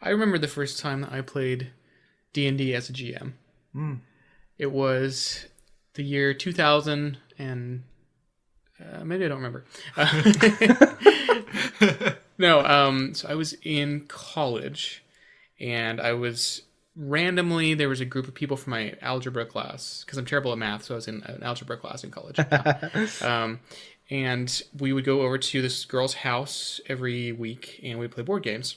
I remember the first time that I played D&D as a GM. It was the year 2000 and maybe I don't remember. No, so I was in college and I was randomly, there was a group of people from my algebra class because I'm terrible at math. So I was in an algebra class in college. And we would go over to this girl's house every week and we'd play board games.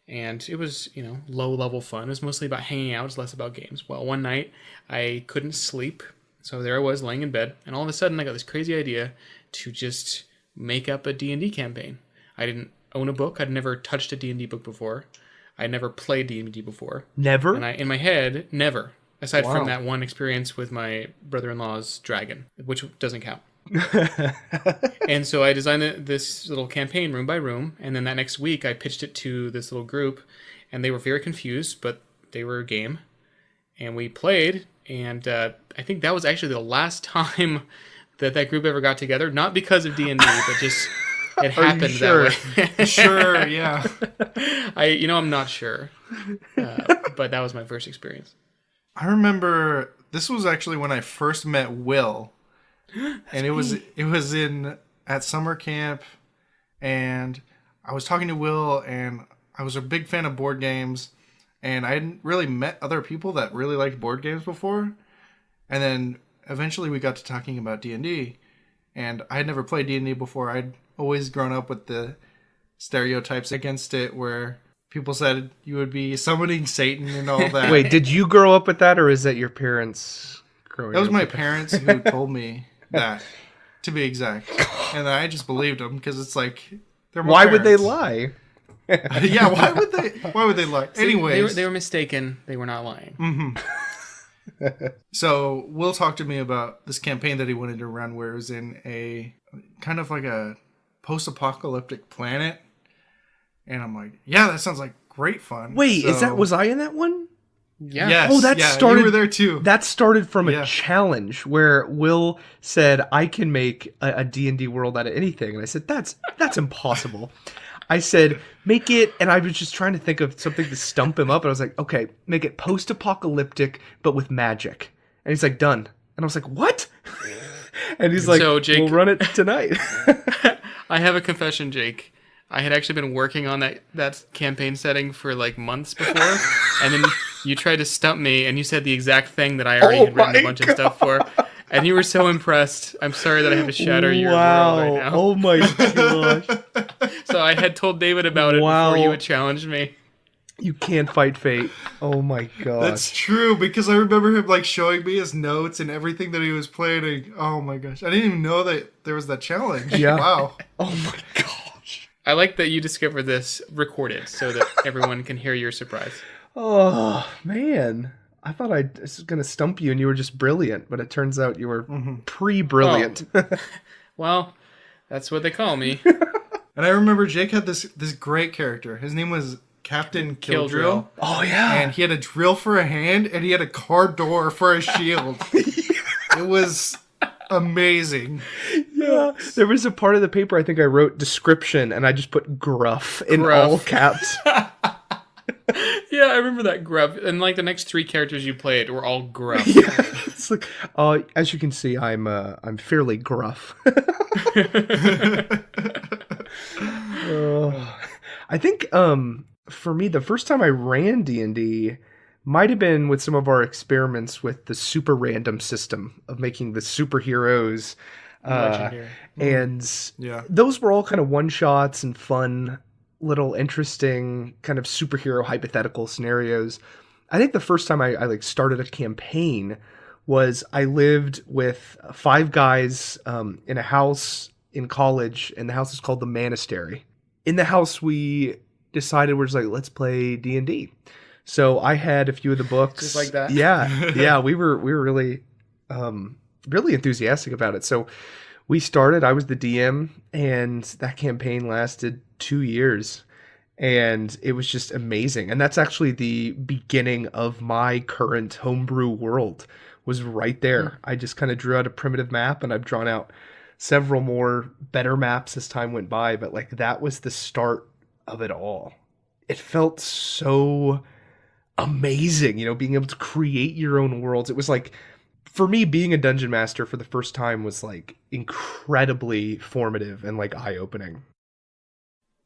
And it was, low-level fun. It was mostly about hanging out. It was less about games. Well, one night, I couldn't sleep. So there I was, laying in bed. And all of a sudden, I got this crazy idea to just make up a D&D campaign. I didn't own a book. I'd never touched a D&D book before. I'd never played D&D before. Never? And in my head, never. Aside from that one experience with my brother-in-law's dragon, which doesn't count. And so I designed this little campaign room by room, and then that next week I pitched it to this little group, and they were very confused, but they were game, and we played, and I think that was actually the last time that group ever got together, not because of D&D, but just it happened that way. Sure, yeah. I'm not sure, but that was my first experience. I remember this was actually when I first met Will. And it was at summer camp, and I was talking to Will, and I was a big fan of board games, and I hadn't really met other people that really liked board games before. And then eventually we got to talking about D&D, and I had never played D&D before. I'd always grown up with the stereotypes against it where people said you would be summoning Satan and all that. Wait, did you grow up with that, or is that your parents growing up? That was my parents who told me that, to be exact. And I just believed them because it's like, they're my Why parents. would they lie? Yeah, why would they lie? Anyways. They were mistaken. They were not lying. Mm-hmm. So Will talked to me about this campaign that he wanted to run where it was in a kind of like a post-apocalyptic planet. And I'm like, yeah, that sounds like great fun. Wait, was I in that one? Yeah. Yes, Oh, that started. You were there too. That started from a challenge where Will said, "I can make a D&D world out of anything," and I said, "That's impossible." I said, "Make it," and I was just trying to think of something to stump him up, and I was like, "Okay, make it post-apocalyptic but with magic." And he's like, "Done." And I was like, "What?" And he's like, So, Jake, "We'll run it tonight." I have a confession, Jake. I had actually been working on that campaign setting for like months before, and then you tried to stump me, and you said the exact thing that I already had written a bunch of stuff for, and you were so impressed. I'm sorry that I have to shatter your world right now. Oh my gosh. So I had told David about it before you had challenged me. You can't fight fate. Oh my gosh. That's true, because I remember him like showing me his notes and everything that he was planning. Oh my gosh. I didn't even know that there was that challenge. Yeah. Wow. Oh my gosh. I like that you discovered this recorded so that everyone can hear your surprise. Oh, man. I thought I was going to stump you and you were just brilliant, but it turns out you were pre-brilliant. Oh. Well, that's what they call me. And I remember Jake had this great character. His name was Captain Killdrill. Oh, yeah. And he had a drill for a hand, and he had a car door for a shield. It was amazing. Yeah. There was a part of the paper I think I wrote description, and I just put gruff in all caps. Yeah, I remember that gruff. And like the next 3 characters you played were all gruff. Yeah. It's like, as you can see, I'm fairly gruff. I think for me, the first time I ran D&D might have been with some of our experiments with the super random system of making the superheroes. And those were all kind of one-shots and fun, little interesting kind of superhero hypothetical scenarios. I think the first time I like started a campaign was I lived with 5 guys in a house in college, and the house is called the Monastery. In the house, we decided we're just like, let's play D&D. So I had a few of the books. Just like that? Yeah. We were really, really enthusiastic about it. So we started, I was the DM, and that campaign lasted 2 years. And it was just amazing. And that's actually the beginning of my current homebrew world, was right there. I just kind of drew out a primitive map, and I've drawn out several more better maps as time went by. But like that was the start of it all. it felt so amazing, being able to create your own worlds. It was like, for me, being a dungeon master for the first time was like incredibly formative and like eye-opening.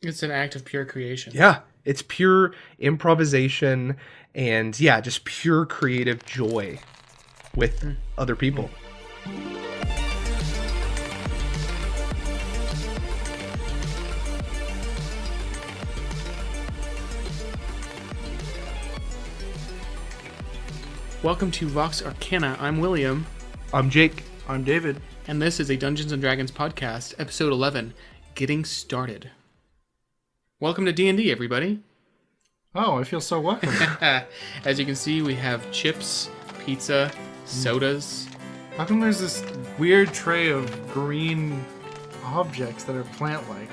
It's an act of pure creation. Yeah, it's pure improvisation and just pure creative joy with other people. Welcome to Vox Arcana. I'm William. I'm Jake. I'm David. And this is a Dungeons & Dragons podcast, episode 11, Getting Started. Welcome to D&D, everybody. Oh, I feel so welcome. As you can see, we have chips, pizza, sodas. How come there's this weird tray of green objects that are plant-like?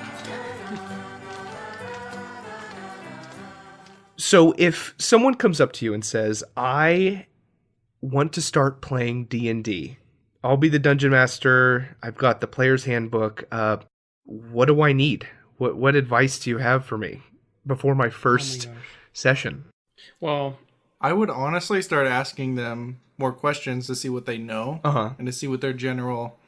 So if someone comes up to you and says, I want to start playing D&D. I'll be the dungeon master. I've got the player's handbook. What do I need? What advice do you have for me before my first session? Well, I would honestly start asking them more questions to see what they know and to see what their general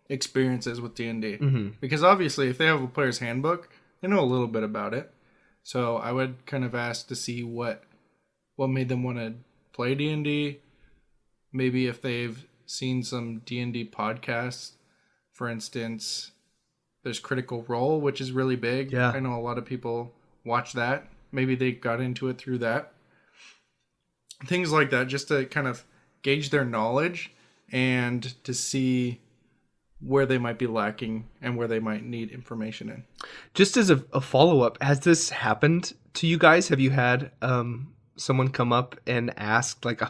experience is with D&D. Mm-hmm. Because obviously, if they have a player's handbook, they know a little bit about it. So I would kind of ask to see what made them want to play D&D. Maybe if they've seen some D&D podcasts, for instance, there's Critical Role, which is really big. Yeah. I know a lot of people watch that. Maybe they got into it through that. Things like that, just to kind of gauge their knowledge and to see where they might be lacking and where they might need information in. Just as a follow-up, has this happened to you guys? Have you had someone come up and ask, like,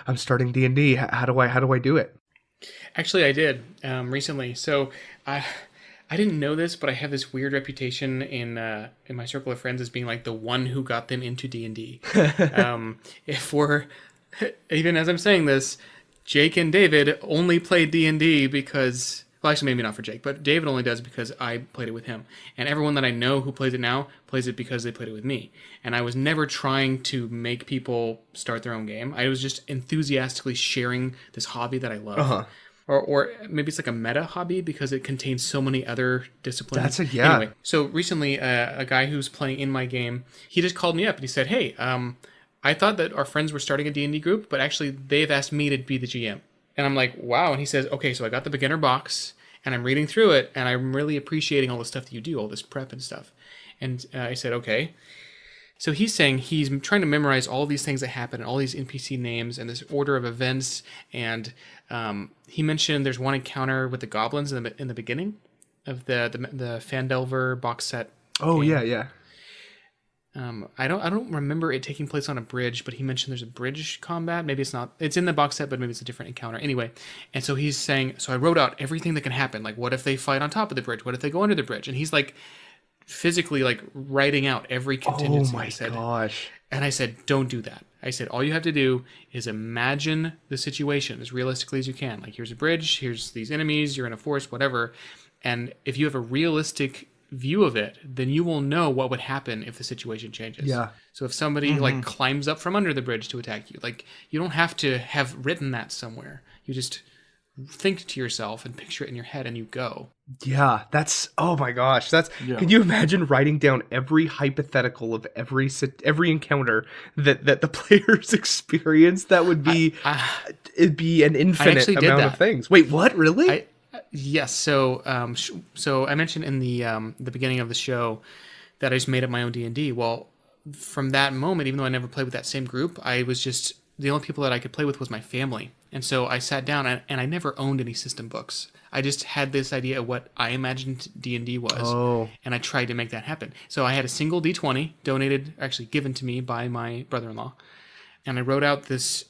I'm starting D&D, how do I do it? Actually, I did recently. So I didn't know this, but I have this weird reputation in my circle of friends as being like the one who got them into D&D. If we're, even as I'm saying this, Jake and David only play D&D because, well, actually maybe not for Jake, but David only does because I played it with him. And everyone that I know who plays it now plays it because they played it with me. And I was never trying to make people start their own game. I was just enthusiastically sharing this hobby that I love. Uh-huh. Or maybe it's like a meta hobby because it contains so many other disciplines. Anyway, so recently, a guy who's playing in my game, he just called me up and he said, hey, I thought that our friends were starting a D&D group, but actually they've asked me to be the GM. And I'm like, wow. And he says, okay, so I got the beginner box and I'm reading through it and I'm really appreciating all the stuff that you do, all this prep and stuff. And I said, okay. So he's saying he's trying to memorize all these things that happen and all these NPC names and this order of events. And he mentioned there's one encounter with the goblins in the beginning of the Fandelver box set. Oh, game. Yeah. I don't remember it taking place on a bridge, but he mentioned there's a bridge combat. Maybe it's not. It's in the box set, but maybe it's a different encounter. Anyway, and so he's saying, so I wrote out everything that can happen. Like, what if they fight on top of the bridge? What if they go under the bridge? And he's like, physically like writing out every contingency. Oh my gosh. And I said, don't do that. I said, all you have to do is imagine the situation as realistically as you can. Like, here's a bridge, here's these enemies, you're in a forest, whatever. And if you have a realistic view of it, then you will know what would happen if the situation changes. Yeah. So if somebody like climbs up from under the bridge to attack you, like, you don't have to have written that somewhere. You just think to yourself and picture it in your head and you go. Yeah, that's, oh my gosh, Can you imagine writing down every hypothetical of every encounter that the players experience? That would be, it'd be an infinite amount of things. Wait, what? Really? Yes. So I mentioned in the beginning of the show that I just made up my own D&D. Well, from that moment, even though I never played with that same group, I was just, the only people that I could play with was my family. And so I sat down and I never owned any system books. I just had this idea of what I imagined D&D was. And I tried to make that happen. So I had a single D20 donated, actually given to me by my brother-in-law. And I wrote out this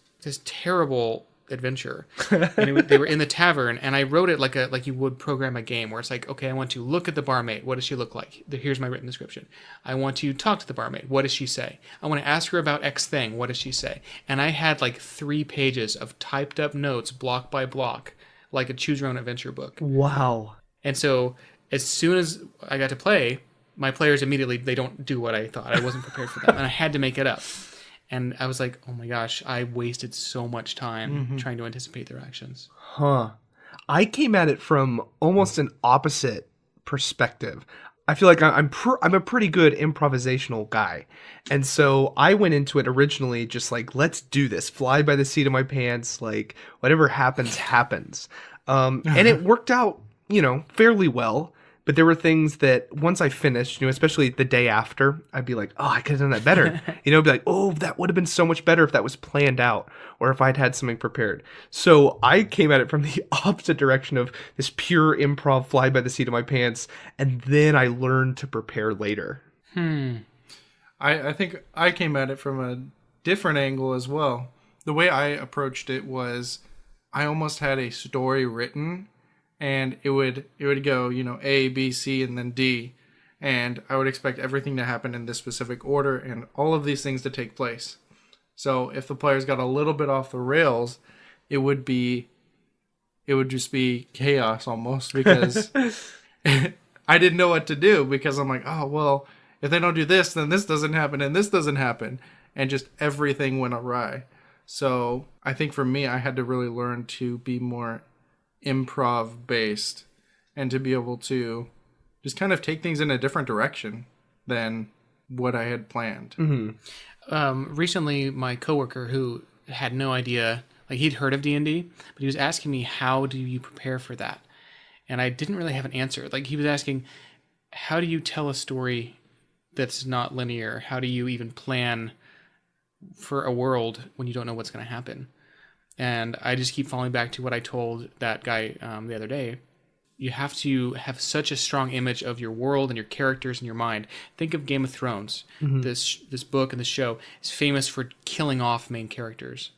terrible adventure. And they were in the tavern, and I wrote it like you would program a game, where it's like, okay, I want to look at the barmaid. What does she look like? Here's my written description. I want to talk to the barmaid. What does she say? I want to ask her about X thing. What does she say? And I had like 3 pages of typed up notes, block by block, like a choose your own adventure book. Wow. And so as soon as I got to play, my players immediately, they don't do what I thought. I wasn't prepared for them, and I had to make it up. And I was like, oh my gosh, I wasted so much time trying to anticipate their actions. Huh. I came at it from almost an opposite perspective. I feel like I'm a pretty good improvisational guy. And so I went into it originally just like, let's do this. Fly by the seat of my pants. Like, whatever happens, happens. And it worked out, fairly well. But there were things that once I finished, especially the day after, I'd be like, oh, I could have done that better. Be like, oh, that would have been so much better if that was planned out or if I'd had something prepared. So I came at it from the opposite direction of this pure improv fly by the seat of my pants. And then I learned to prepare later. I think I came at it from a different angle as well. The way I approached it was I almost had a story written. And it would go, A, B, C, and then D. And I would expect everything to happen in this specific order and all of these things to take place. So if the players got a little bit off the rails, it would just be chaos almost because I didn't know what to do because I'm like, oh, well, if they don't do this, then this doesn't happen and this doesn't happen. And just everything went awry. So I think for me, I had to really learn to be more improv based and to be able to just kind of take things in a different direction than what I had planned. Recently, my coworker who had no idea, like he'd heard of D&D, but he was asking me, how do you prepare for that? And I didn't really have an answer. Like he was asking, how do you tell a story that's not linear? How do you even plan for a world when you don't know what's going to happen? And I just keep falling back to what I told that guy the other day. You have to have such a strong image of your world and your characters in your mind. Think of Game of Thrones. This book and this show is famous for killing off main characters.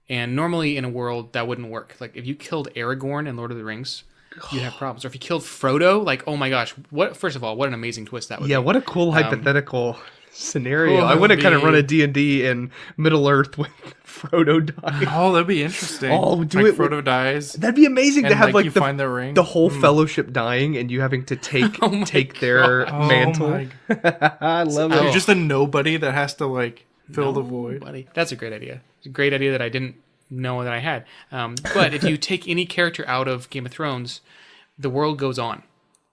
And normally in a world that wouldn't work. Like if you killed Aragorn in Lord of the Rings, you'd have problems. Or if you killed Frodo, like, oh my gosh, first of all, what an amazing twist that would be. Yeah, what a cool hypothetical scenario. I want to kind of run a D&D in Middle Earth with Frodo dying. Oh, that'd be interesting. Frodo dies. That'd be amazing to have you find the ring. The whole fellowship dying and you having to take their mantle. I love it. You're just a nobody that has to fill the void. That's a great idea. It's a great idea that I didn't know that I had. But if you take any character out of Game of Thrones, the world goes on.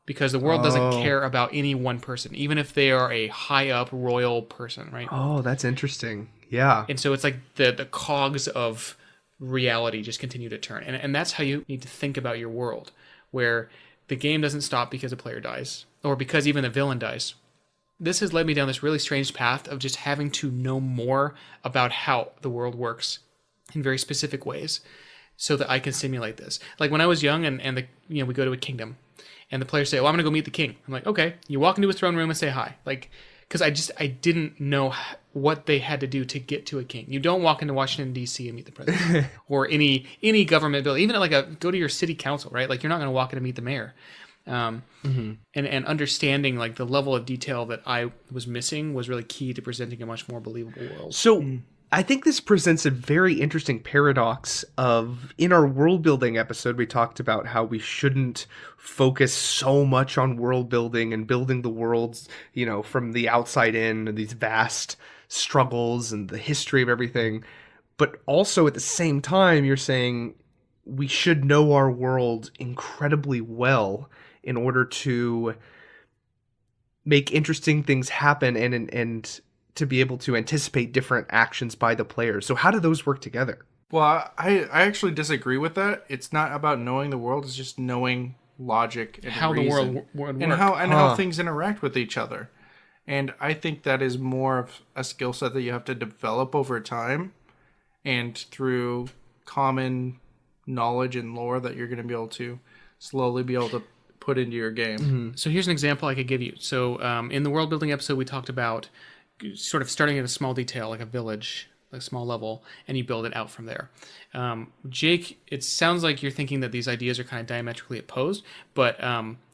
Because the world doesn't care about any one person, even if they are a high up royal person, right? Oh, that's interesting. Yeah. And so it's like the cogs of reality just continue to turn. And that's how you need to think about your world, where the game doesn't stop because a player dies, or because even the villain dies. This has led me down this really strange path of just having to know more about how the world works in very specific ways so that I can simulate this. Like when I was young and we go to a kingdom, and the players say, well, I'm going to go meet the king. I'm like, okay. You walk into his throne room and say hi. Because I didn't know what they had to do to get to a king. You don't walk into Washington, D.C. and meet the president. Or any government building. Even go to your city council, right? Like, you're not going to walk in and meet the mayor. And understanding, the level of detail that I was missing was really key to presenting a much more believable world. So I think this presents a very interesting paradox of, in our world building episode, we talked about how we shouldn't focus so much on world building and building the worlds, from the outside in, these vast struggles and the history of everything. But also at the same time, you're saying we should know our world incredibly well in order to make interesting things happen and to be able to anticipate different actions by the players. So how do those work together? Well, I actually disagree with that. It's not about knowing the world. It's just knowing logic and how reason, the world works. And how things interact with each other. And I think that is more of a skill set that you have to develop over time and through common knowledge and lore that you're going to be able to slowly be able to put into your game. So here's an example I could give you. So in the world building episode, we talked about sort of starting at a small detail, like a village, like a small level, and you build it out from there. Jake, it sounds like you're thinking that these ideas are kind of diametrically opposed, but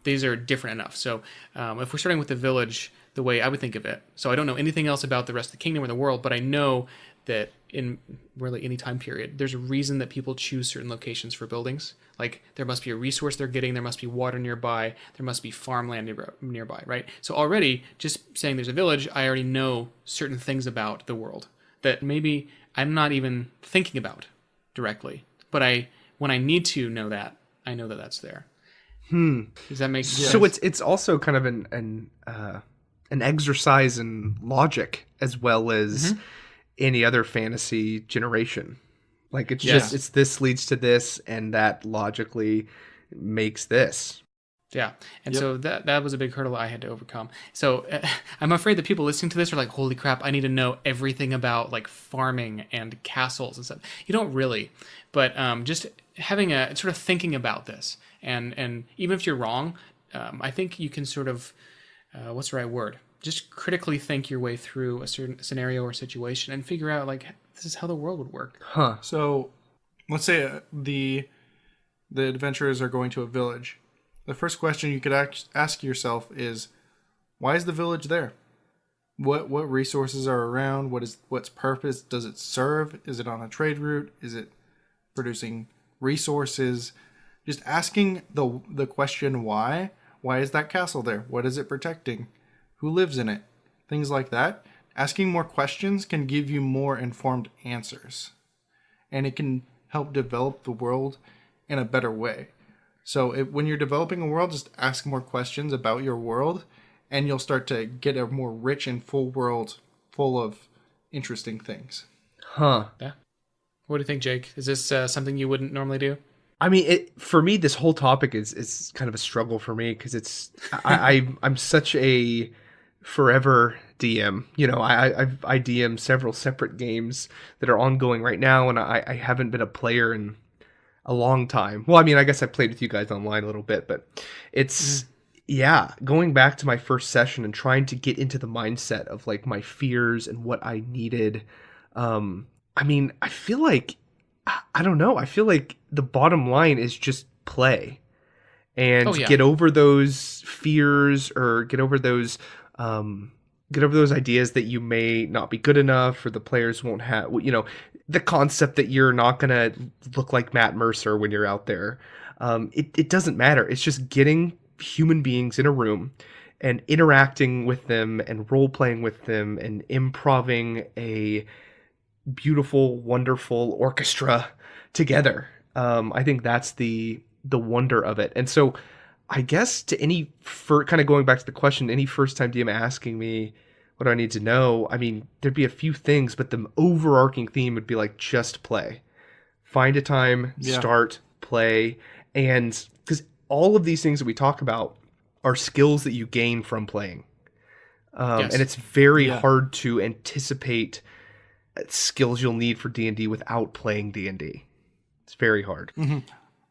these are different enough. So if we're starting with the village, the way I would think of it, so I don't know anything else about the rest of the kingdom or the world, but I know that in really any time period, there's a reason that people choose certain locations for buildings. Like there must be a resource they're getting, there must be water nearby, there must be farmland nearby, right? So already just saying there's a village, I already know certain things about the world that maybe I'm not even thinking about directly. But when I need to know that, I know that that's there. Does that make sense? So it's also kind of an exercise in logic as well as any other fantasy generation. Like it's just it's this leads to this, and that logically makes this. Yeah, and so that was a big hurdle I had to overcome. So I'm afraid that people listening to this are like, "Holy crap! I need to know everything about like farming and castles and stuff." You don't really, but just having a sort of thinking about this, and even if you're wrong, I think you can sort of what's the right word? Just critically think your way through a certain scenario or situation and figure out like this is how the world would work. So let's say the adventurers are going to a village. The first question you could ask yourself is, why is the village there? What resources are around? What's purpose does it serve? Is it on a trade route? Is it producing resources? Just asking the question why. Why is that castle there? What is it protecting? Who lives in it? Things like that. Asking more questions can give you more informed answers. And it can help develop the world in a better way. So when you're developing a world, just ask more questions about your world, and you'll start to get a more rich and full world full of interesting things. Yeah. What do you think, Jake? Is this something you wouldn't normally do? I mean, for me, this whole topic is kind of a struggle for me because I'm such a forever DM. You know, I DM several separate games that are ongoing right now, and I haven't been a player in a long time. Well, I mean, I guess I played with you guys online a little bit, but it's going back to my first session and trying to get into the mindset of like my fears and what I needed. I mean, I feel like I don't know. I feel like the bottom line is just play and get over those fears or get over those ideas that you may not be good enough or the players won't have, you know, the concept that you're not going to look like Matt Mercer when you're out there. It doesn't matter. It's just getting human beings in a room and interacting with them and role-playing with them and improvising a beautiful, wonderful orchestra together. I think that's the wonder of it. And so I guess to any, kind of going back to the question, any first-time DM asking me, what do I need to know? I mean, there'd be a few things, but the overarching theme would be like, just play. Find a time, start, play. And because all of these things that we talk about are skills that you gain from playing. And it's very hard to anticipate skills you'll need for D&D without playing D&D. It's very hard. Mm-hmm.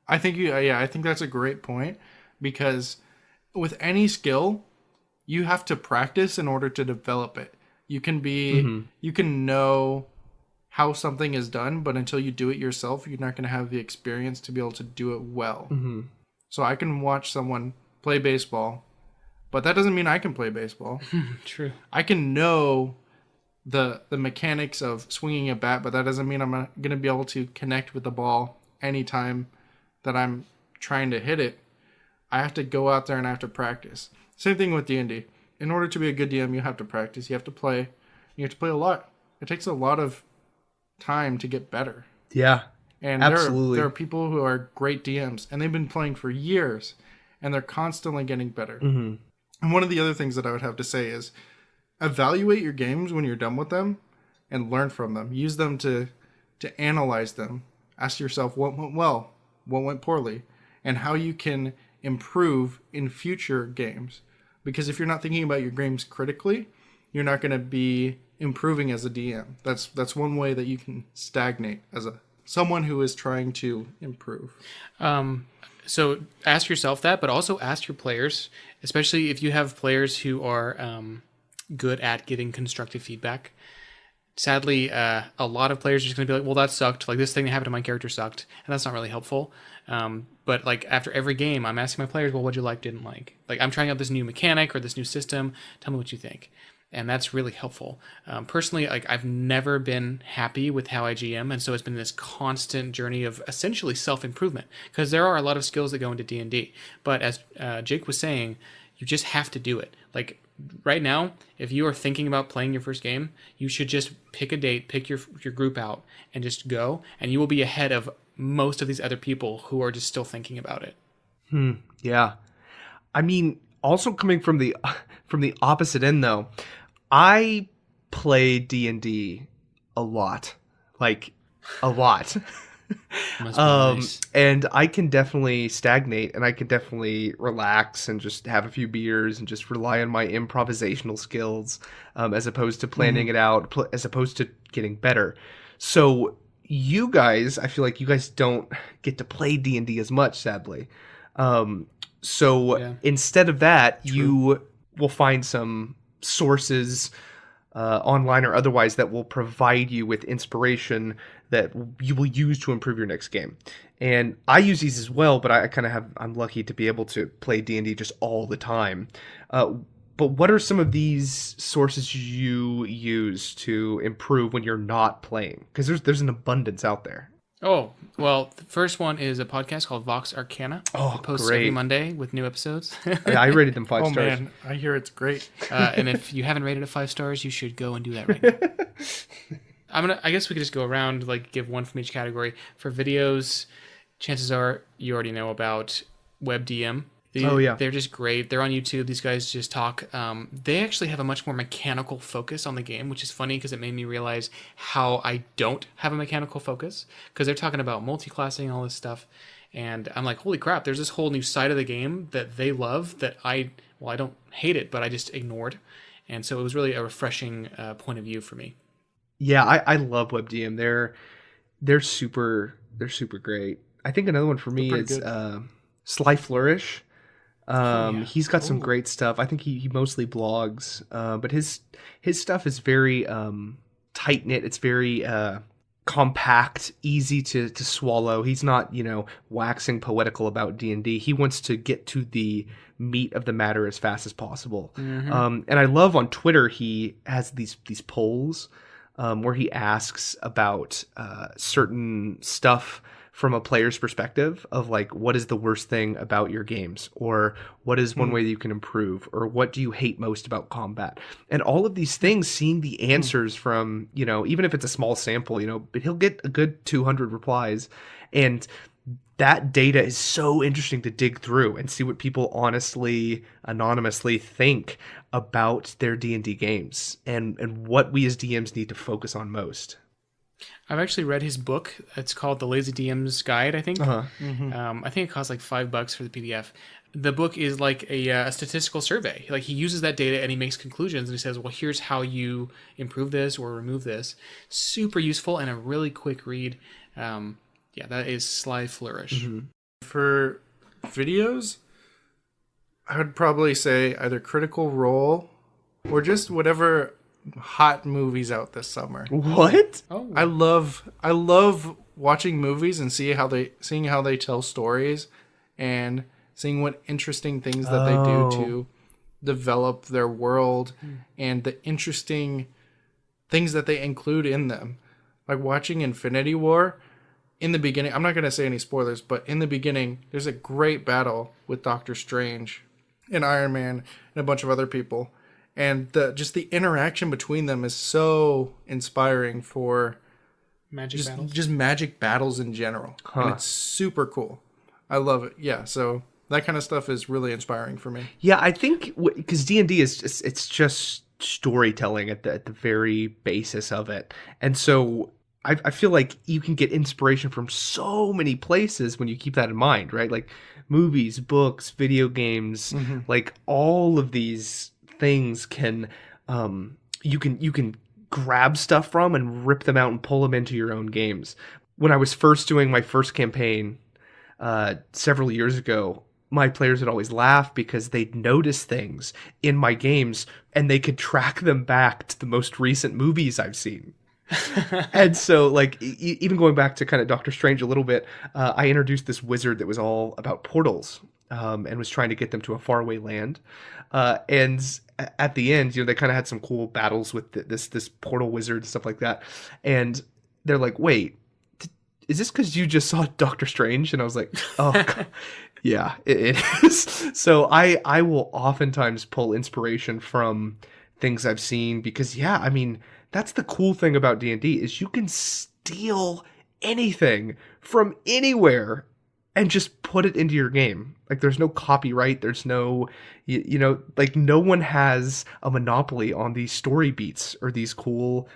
I think that's a great point, because with any skill, you have to practice in order to develop it. You can you can know how something is done, but until you do it yourself, you're not going to have the experience to be able to do it well. Mm-hmm. So I can watch someone play baseball, but that doesn't mean I can play baseball. True. I can know the mechanics of swinging a bat, but that doesn't mean I'm going to be able to connect with the ball anytime that I'm trying to hit it. I have to go out there and I have to practice. Same thing with D&D. In order to be a good DM, you have to practice. You have to play. You have to play a lot. It takes a lot of time to get better. Yeah, and absolutely. There are people who are great DMs, and they've been playing for years, and they're constantly getting better. Mm-hmm. And one of the other things that I would have to say is evaluate your games when you're done with them and learn from them. Use them to analyze them. Ask yourself what went well, what went poorly, and how you can improve in future games. Because if you're not thinking about your games critically, you're not going to be improving as a DM. That's one way that you can stagnate as someone who is trying to improve. So ask yourself that, but also ask your players, especially if you have players who are good at giving constructive feedback. Sadly, a lot of players are just going to be like, well, that sucked. Like, this thing that happened to my character sucked. And that's not really helpful. But, like, after every game, I'm asking my players, well, what'd you like, didn't like? Like, I'm trying out this new mechanic or this new system. Tell me what you think. and that's really helpful. Personally, like I've never been happy with how I GM, and so it's been this constant journey of essentially self-improvement, because there are a lot of skills that go into D&D, but as Jake was saying, you just have to do it. Like right now, if you are thinking about playing your first game, you should just pick a date, pick your group out, and just go, and you will be ahead of most of these other people who are just still thinking about it. Yeah. I mean, also coming from the opposite end though, I play D&D a lot. Like a lot. Must be nice. And I can definitely stagnate, and I can definitely relax and just have a few beers and just rely on my improvisational skills, as opposed to planning it out, as opposed to getting better. So you guys, I feel like you guys don't get to play D&D as much, sadly. Instead of that, you will find some sources online or otherwise that will provide you with inspiration that you will use to improve your next game. And I use these as well, but I'm lucky to be able to play D&D just all the time. But what are some of these sources you use to improve when you're not playing? Because there's an abundance out there. Oh, well, the first one is a podcast called Vox Arcana. Oh, it posts great. every Monday with new episodes. Yeah, I rated them 5 stars. Oh, man. I hear it's great. And if you haven't rated it 5 stars, you should go and do that right now. I guess we could just go around, like give one from each category. For videos, chances are you already know about WebDM. They're just great. They're on YouTube. These guys just talk. They actually have a much more mechanical focus on the game, which is funny because it made me realize how I don't have a mechanical focus, because they're talking about multi-classing and all this stuff. And I'm like, holy crap, there's this whole new side of the game that they love that I don't hate it, but I just ignored. And so it was really a refreshing point of view for me. Yeah, I love WebDM. They're super great. I think another one for me is Sly Flourish. He's got some great stuff. I think he mostly blogs, but his stuff is very tight knit. It's very compact, easy to swallow. He's not waxing poetical about D&D. He wants to get to the meat of the matter as fast as possible. And I love on Twitter he has these polls where he asks about certain stuff from a player's perspective of like, what is the worst thing about your games, or what is one way that you can improve, or what do you hate most about combat, and all of these things, seeing the answers from, even if it's a small sample, but he'll get a good 200 replies, and that data is so interesting to dig through and see what people honestly, anonymously think about their D&D games and what we as DMs need to focus on most. I've actually read his book. It's called The Lazy DM's Guide, I think. I think it costs like $5 for the PDF. The book is like a statistical survey. Like he uses that data and he makes conclusions and he says, well, here's how you improve this or remove this. Super useful and a really quick read. That is Sly Flourish. For videos, I would probably say either Critical Role or just whatever hot movies out this summer. What? Oh. I love watching movies and seeing how they tell stories and seeing what interesting things that they do to develop their world and the interesting things that they include in them. Like watching Infinity War, in the beginning, I'm not going to say any spoilers, but in the beginning, there's a great battle with Doctor Strange and Iron Man and a bunch of other people. And just the interaction between them is so inspiring for just magic battles in general. And it's super cool. I love it. Yeah, so that kind of stuff is really inspiring for me. Yeah, I think because D&D is just storytelling at the very basis of it. And so I feel like you can get inspiration from so many places when you keep that in mind, right? Like movies, books, video games, like all of these things can you can grab stuff from and rip them out and pull them into your own games. When I was first doing my first campaign several years ago, my players would always laugh because they'd notice things in my games and they could track them back to the most recent movies I've seen. And so like even going back to kind of Doctor Strange a little bit, I introduced this wizard that was all about portals and was trying to get them to a faraway land. And at the end, they kind of had some cool battles with this portal wizard and stuff like that. And they're like, wait, is this because you just saw Doctor Strange? And I was like, oh, God. Yeah, it is. So I will oftentimes pull inspiration from things I've seen because, yeah, I mean, that's the cool thing about D&D is you can steal anything from anywhere and just put it into your game. Like, there's no copyright. There's no, like, no one has a monopoly on these story beats or these cool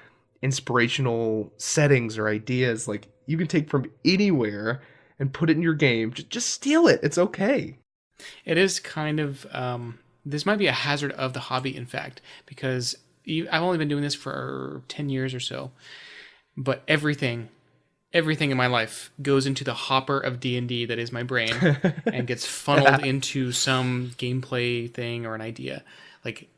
inspirational settings or ideas. Like, you can take from anywhere and put it in your game. Just steal it. It's okay. It is kind of, this might be a hazard of the hobby, in fact, because I've only been doing this for 10 years or so, but everything in my life goes into the hopper of D&D that is my brain and gets funneled into some gameplay thing or an idea. Like,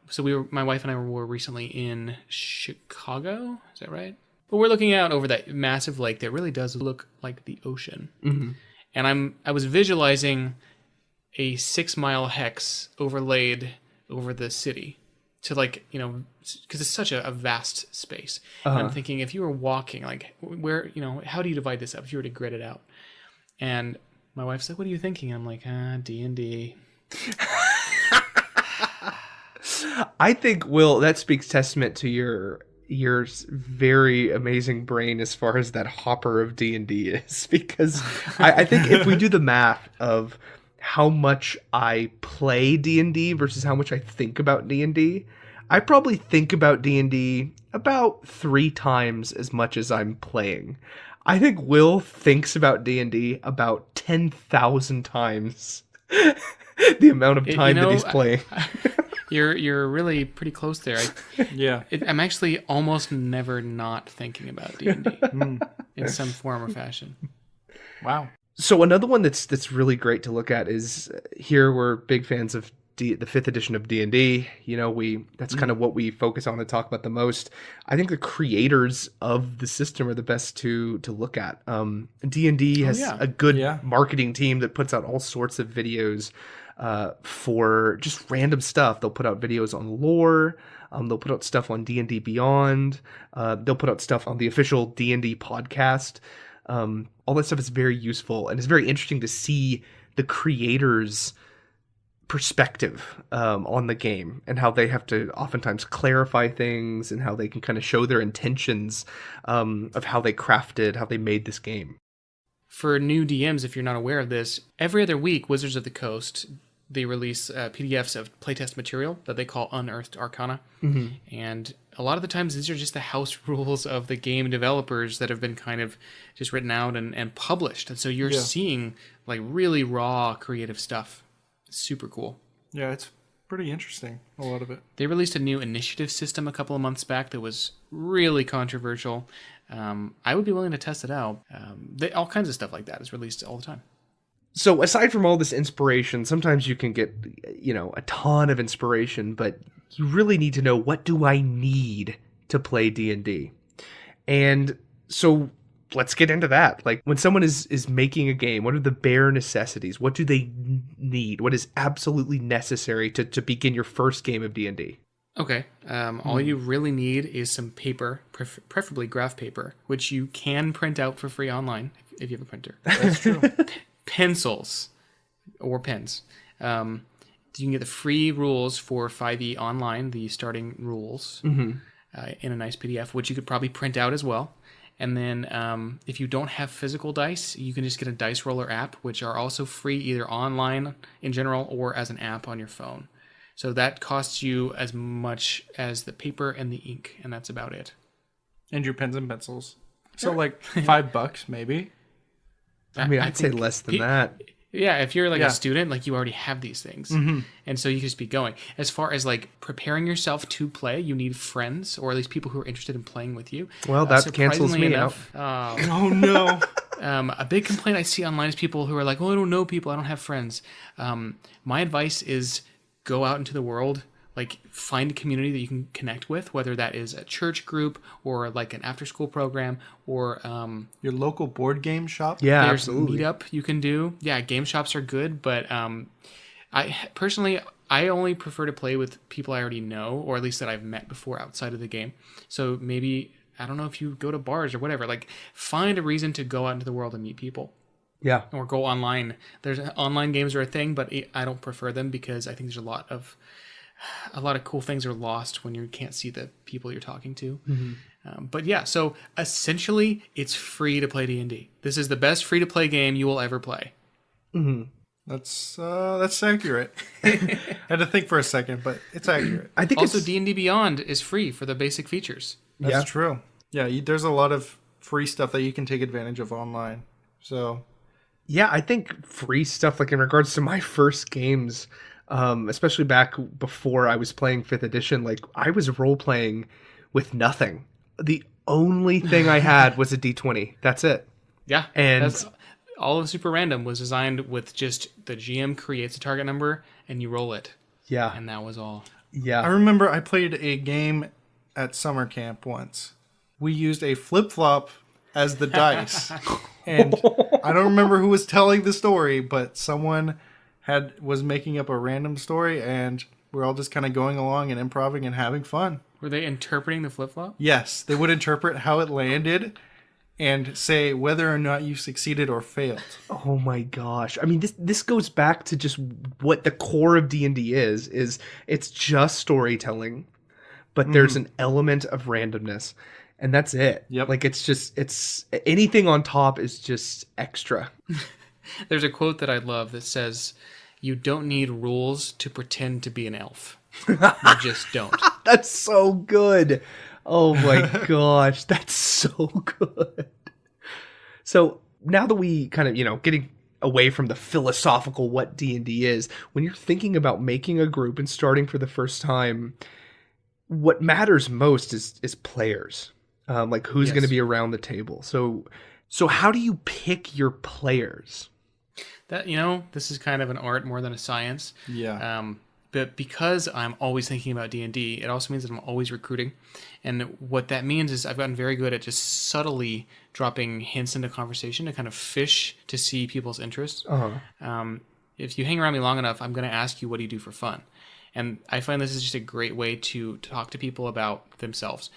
so my wife and I were recently in Chicago. Is that right? But we're looking out over that massive lake that really does look like the ocean. Mm-hmm. And I was visualizing a 6-mile hex overlaid over the city to, like, because it's such a vast space. And I'm thinking, if you were walking, like, where, how do you divide this up if you were to grid it out? And my wife's like, what are you thinking? I'm like, D&D. I think, Will, that speaks testament to your very amazing brain as far as that hopper of D&D is, because I think if we do the math of how much I play D&D versus how much I think about D&D, I probably think about D&D about 3 times as much as I'm playing. I think Will thinks about D&D about 10,000 times the amount of time that he's playing. You're really pretty close there. Yeah. I'm actually almost never not thinking about D&D in some form or fashion. Wow. So another one that's really great to look at is, here we're big fans of the 5th edition of D&D. That's kind of what we focus on and talk about the most. I think the creators of the system are the best to look at. D&D has a good marketing team that puts out all sorts of videos for just random stuff. They'll put out videos on lore. They'll put out stuff on D&D Beyond. They'll put out stuff on the official D&D podcast. All that stuff is very useful, and it's very interesting to see the creators' perspective on the game and how they have to oftentimes clarify things and how they can kind of show their intentions of how they crafted, how they made this game. For new DMs, if you're not aware of this, every other week, Wizards of the Coast, they release PDFs of playtest material that they call Unearthed Arcana. Mm-hmm. And a lot of the times, these are just the house rules of the game developers that have been kind of just written out and published. And so you're seeing, like, really raw creative stuff. It's super cool. Yeah, it's pretty interesting, a lot of it. They released a new initiative system a couple of months back that was really controversial. I would be willing to test it out. All kinds of stuff like that is released all the time. So aside from all this inspiration, sometimes you can get, a ton of inspiration, but you really need to know, what do I need to play D&D? And so let's get into that. Like, when someone is making a game, what are the bare necessities? What do they need? What is absolutely necessary to begin your first game of D&D? Okay. All you really need is some paper, preferably graph paper, which you can print out for free online if you have a printer. That's true. Pencils or pens. You can get the free rules for 5e online, the starting rules, in a nice PDF, which you could probably print out as well. And then if you don't have physical dice, you can just get a dice roller app, which are also free either online in general or as an app on your phone. So that costs you as much as the paper and the ink, and that's about it. And your pens and pencils. So like $5 maybe. I mean, I'd say less than that. Yeah, if you're like a student, like, you already have these things. Mm-hmm. And so you can just be going. As far as, like, preparing yourself to play, you need friends, or at least people who are interested in playing with you. Well, that cancels me out. Oh, no. A big complaint I see online is people who are like, I don't know people, I don't have friends. My advice is go out into the world, like, find a community that you can connect with, whether that is a church group or like an after school program or your local board game shop. Yeah, there's absolutely. Meetup you can do. Yeah, game shops are good, but I personally I only prefer to play with people I already know, or at least that I've met before outside of the game. So maybe, I don't know if you go to bars or whatever, like find a reason to go out into the world and meet people. Yeah. Or go online. There's online games are a thing, but I don't prefer them because I think there's a lot of cool things are lost when you can't see the people you're talking to. But yeah, so essentially it's free to play D&D. This is the best free to play game you will ever play. That's accurate. I had to think for a second, but it's accurate. I think also D&D Beyond is free for the basic features. That's true. Yeah, there's a lot of free stuff that you can take advantage of online. So yeah, I think free stuff, like in regards to my first games, especially back before I was playing 5th edition, like I was role playing with nothing. The only thing I had was a D20. That's it. Yeah. And all of Super Random was designed with just the GM creates a target number and you roll it. Yeah. And that was all. Yeah. I remember I played a game at summer camp once. We used a flip-flop as the dice. And I don't remember who was telling the story, but someone was making up a random story, and we're all just kind of going along and improvising and having fun. Were they interpreting the flip-flop? Yes, they would interpret how it landed and say whether or not you succeeded or failed. Oh my gosh. I mean, this goes back to just what the core of D&D is it's just storytelling, but there's an element of randomness, and that's it. Yep. Like it's anything on top is just extra. There's a quote that I love that says, "You don't need rules to pretend to be an elf. You just don't." That's so good. Oh my gosh, that's so good. So now that we kind of, getting away from the philosophical what D&D is, when you're thinking about making a group and starting for the first time, what matters most is players. Like who's going to be around the table. So how do you pick your players? That, this is kind of an art more than a science. Yeah. But because I'm always thinking about D&D, it also means that I'm always recruiting. And what that means is I've gotten very good at just subtly dropping hints into conversation to kind of fish to see people's interests. If you hang around me long enough, I'm going to ask you, what do you do for fun? And I find this is just a great way to talk to people about themselves.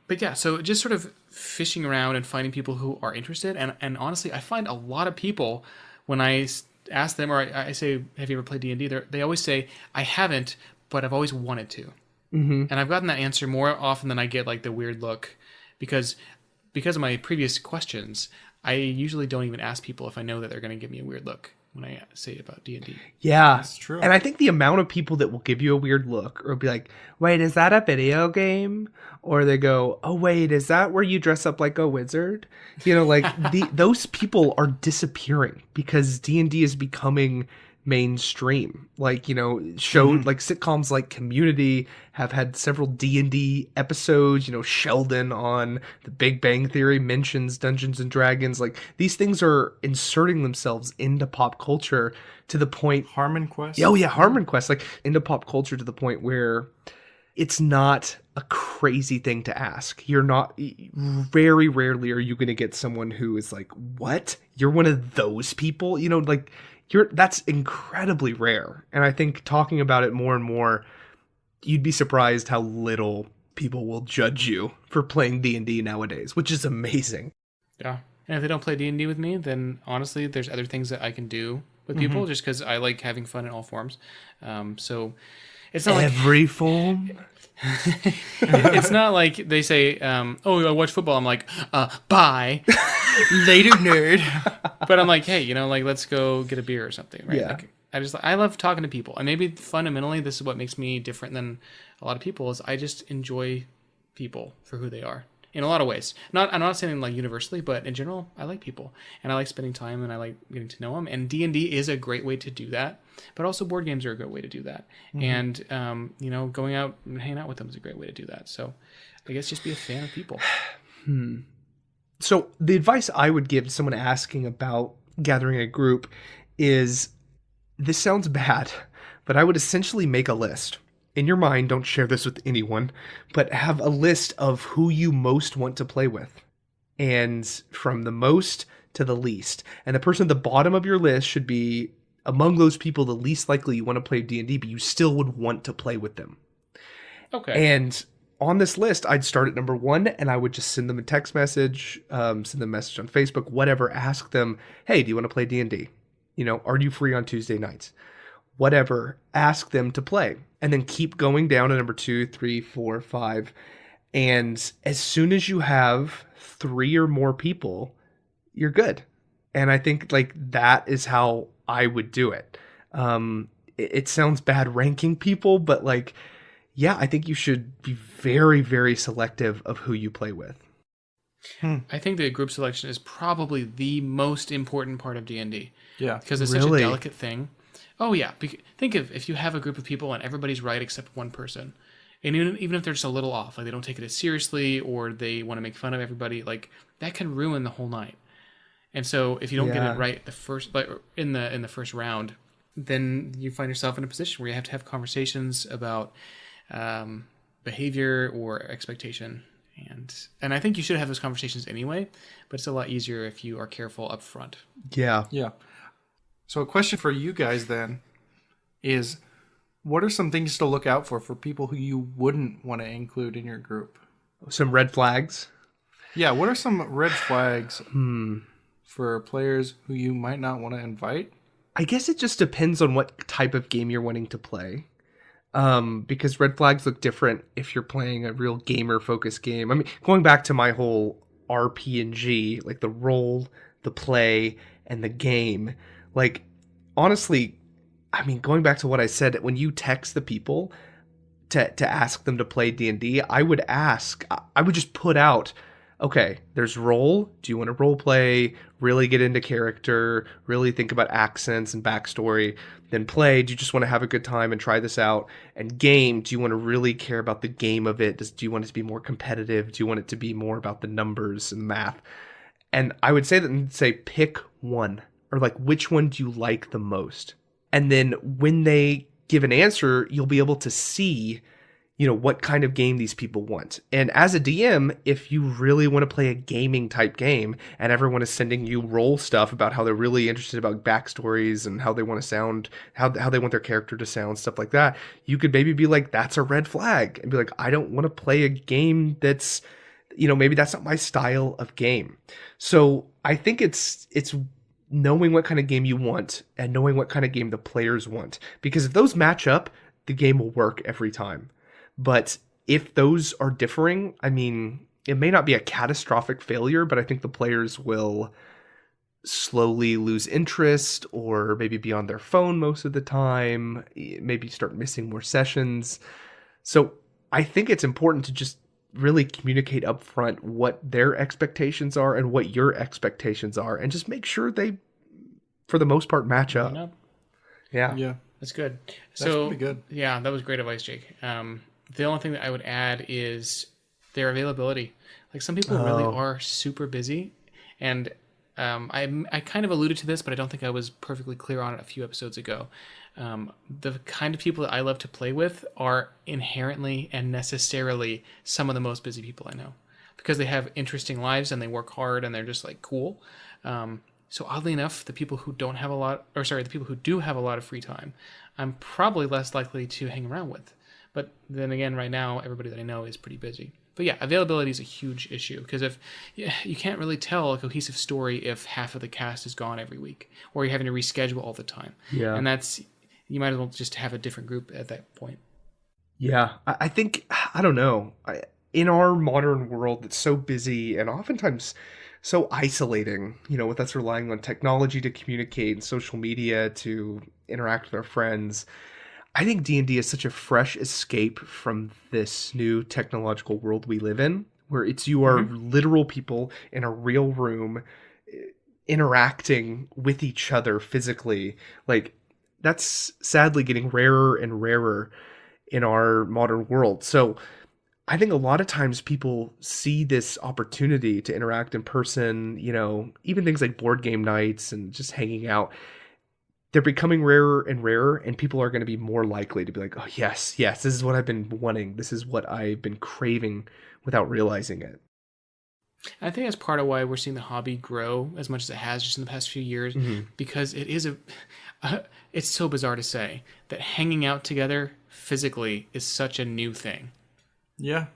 But yeah, so just sort of fishing around and finding people who are interested. And honestly, I find a lot of people, when I ask them, or I say, have you ever played D&D? They always say, I haven't, but I've always wanted to. And I've gotten that answer more often than I get like the weird look, because of my previous questions, I usually don't even ask people if I know that they're going to give me a weird look when I say about D&D. Yeah, that's true. And I think the amount of people that will give you a weird look or be like, wait, is that a video game? Or they go, oh, wait, is that where you dress up like a wizard? Those people are disappearing because D&D is becoming mainstream. Like, shows like sitcoms like Community have had several D&D episodes. Sheldon on The Big Bang Theory mentions Dungeons and Dragons. Like, these things are inserting themselves into pop culture to the point. Harmon Quest. Oh yeah, Harmon Quest, like into pop culture to the point where it's not a crazy thing to ask. You're not, very rarely are you going to get someone who is like, what? You're one of those people? That's incredibly rare. And I think talking about it more and more, you'd be surprised how little people will judge you for playing D&D nowadays, which is amazing. Yeah. And if they don't play D&D with me, then honestly, there's other things that I can do with people just because I like having fun in all forms. So it's not every form. It's not like they say, oh, I watch football. I'm like, bye. Later, nerd. But I'm like, hey, let's go get a beer or something, right? Yeah. Like, I love talking to people. And maybe fundamentally, this is what makes me different than a lot of people, is I just enjoy people for who they are in a lot of ways. I'm not saying like universally, but in general, I like people. And I like spending time and I like getting to know them. And D&D is a great way to do that. But also board games are a good way to do that. And, going out and hanging out with them is a great way to do that. So I guess just be a fan of people. So the advice I would give to someone asking about gathering a group is, this sounds bad, but I would essentially make a list. In your mind, don't share this with anyone, but have a list of who you most want to play with. And from the most to the least. And the person at the bottom of your list should be among those people, the least likely you want to play D&D, but you still would want to play with them. Okay. And on this list, I'd start at number 1, and I would just send them a text message, send them a message on Facebook, whatever, ask them, hey, do you want to play D&D? Are you free on Tuesday nights? Whatever, ask them to play. And then keep going down to number 2, 3, 4, 5. And as soon as you have 3 or more people, you're good. And I think that is how I would do it. It sounds bad ranking people, but yeah, I think you should be very, very selective of who you play with. I think that group selection is probably the most important part of D&D. Yeah. Because it's such a delicate thing. Oh, yeah. Think of if you have a group of people and everybody's right except one person. And even if they're just a little off, they don't take it as seriously or they want to make fun of everybody, that can ruin the whole night. And so if you don't get it right in the first round, then you find yourself in a position where you have to have conversations about behavior or expectation. And I think you should have those conversations anyway, but it's a lot easier if you are careful up front. Yeah. Yeah. So a question for you guys then is, what are some things to look out for people who you wouldn't want to include in your group? Some red flags? Yeah, what are some red flags for players who you might not want to invite? I guess it just depends on what type of game you're wanting to play. Because red flags look different if you're playing a real gamer-focused game. I mean, going back to my whole RPG, the role, the play, and the game, honestly, I mean, going back to what I said, when you text the people to ask them to play D&D, I would just put out, okay, there's role. Do you want to role play, really get into character, really think about accents and backstory? Then play, do you just want to have a good time and try this out? And game, do you want to really care about the game of it? Do you want it to be more competitive? Do you want it to be more about the numbers and math? And I would say pick one, or which one do you like the most? And then when they give an answer, you'll be able to see, what kind of game these people want. And as a DM, if you really want to play a gaming type game and everyone is sending you role stuff about how they're really interested about backstories and how they want to sound, how they want their character to sound, stuff like that, you could maybe be like, that's a red flag, and be like, I don't want to play a game that's, maybe that's not my style of game. So I think it's knowing what kind of game you want and knowing what kind of game the players want. Because if those match up, the game will work every time. But if those are differing, I mean, it may not be a catastrophic failure, but I think the players will slowly lose interest or maybe be on their phone most of the time, maybe start missing more sessions. So I think it's important to just really communicate up front what their expectations are and what your expectations are, and just make sure they, for the most part, match up. Yeah. That's good. That's pretty good. Yeah, that was great advice, Jake. The only thing that I would add is their availability. Some people really are super busy, and I kind of alluded to this, but I don't think I was perfectly clear on it a few episodes ago. The kind of people that I love to play with are inherently and necessarily some of the most busy people I know, because they have interesting lives and they work hard and they're just cool. So oddly enough, the people who do have a lot of free time, I'm probably less likely to hang around with. But then again, right now, everybody that I know is pretty busy. But yeah, availability is a huge issue, because if you can't really tell a cohesive story if half of the cast is gone every week, or you're having to reschedule all the time. Yeah. And you might as well just have a different group at that point. Yeah, I think, I don't know, in our modern world that's so busy and oftentimes so isolating, with us relying on technology to communicate and social media to interact with our friends, I think D&D is such a fresh escape from this new technological world we live in, where you are literal people in a real room interacting with each other physically. That's sadly getting rarer and rarer in our modern world. So I think a lot of times people see this opportunity to interact in person, even things like board game nights and just hanging out. They're becoming rarer and rarer, and people are going to be more likely to be like, oh, yes, this is what I've been wanting. This is what I've been craving without realizing it. I think that's part of why we're seeing the hobby grow as much as it has just in the past few years, because it is it's so bizarre to say that hanging out together physically is such a new thing. Yeah.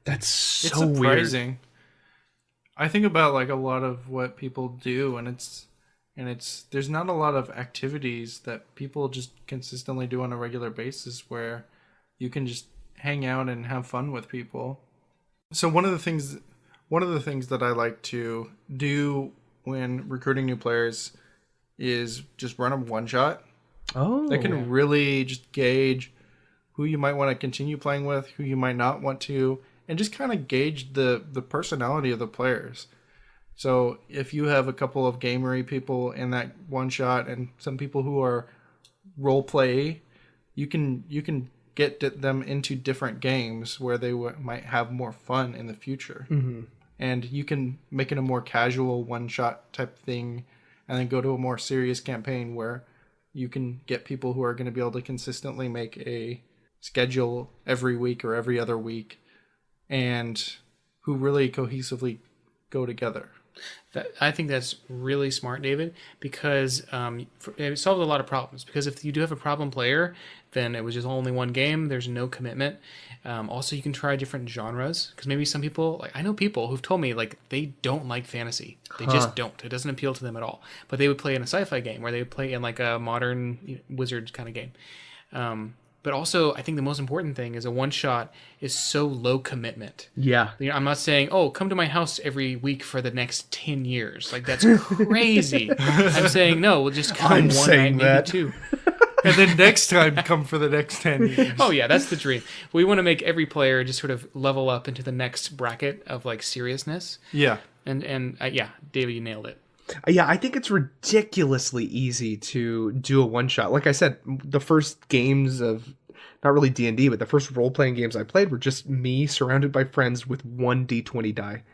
That's so It's weird. surprising. I think about like a lot of what people do, and there's not a lot of activities that people just consistently do on a regular basis where you can just hang out and have fun with people. So one of the things that I like to do when recruiting new players is just run a one shot. Oh, That can really just gauge who you might want to continue playing with, who you might not want to, and just kind of gauge the personality of the players. So if you have a couple of gamery people in that one shot and some people who are role play, you can get them into different games where they might have more fun in the future. Mm-hmm. And you can make it a more casual one shot type thing and then go to a more serious campaign where you can get people who are going to be able to consistently make a schedule every week or every other week and who really cohesively go together. I think that's really smart, David, because it solves a lot of problems. Because if you do have a problem player, then it was just only one game. There's no commitment. Also, you can try different genres, because maybe some people, like I know people who've told me like they don't like fantasy. They just don't. It doesn't appeal to them at all. But they would play in a sci-fi game, or they would play in like a modern wizard kind of game. But also, I think the most important thing is a one-shot is so low commitment. Yeah. You know, I'm not saying, oh, come to my house every week for the next 10 years. Like, that's crazy. I'm saying, no, we'll just come one night, maybe two. And then next time, come for the next 10 years. Oh, yeah, that's the dream. We want to make every player just sort of level up into the next bracket of, like, seriousness. Yeah. And yeah, David, you nailed it. Yeah, I think it's ridiculously easy to do a one-shot. Like I said, the first games of, not really D&D, but the first role-playing games I played were just me surrounded by friends with one D20 die.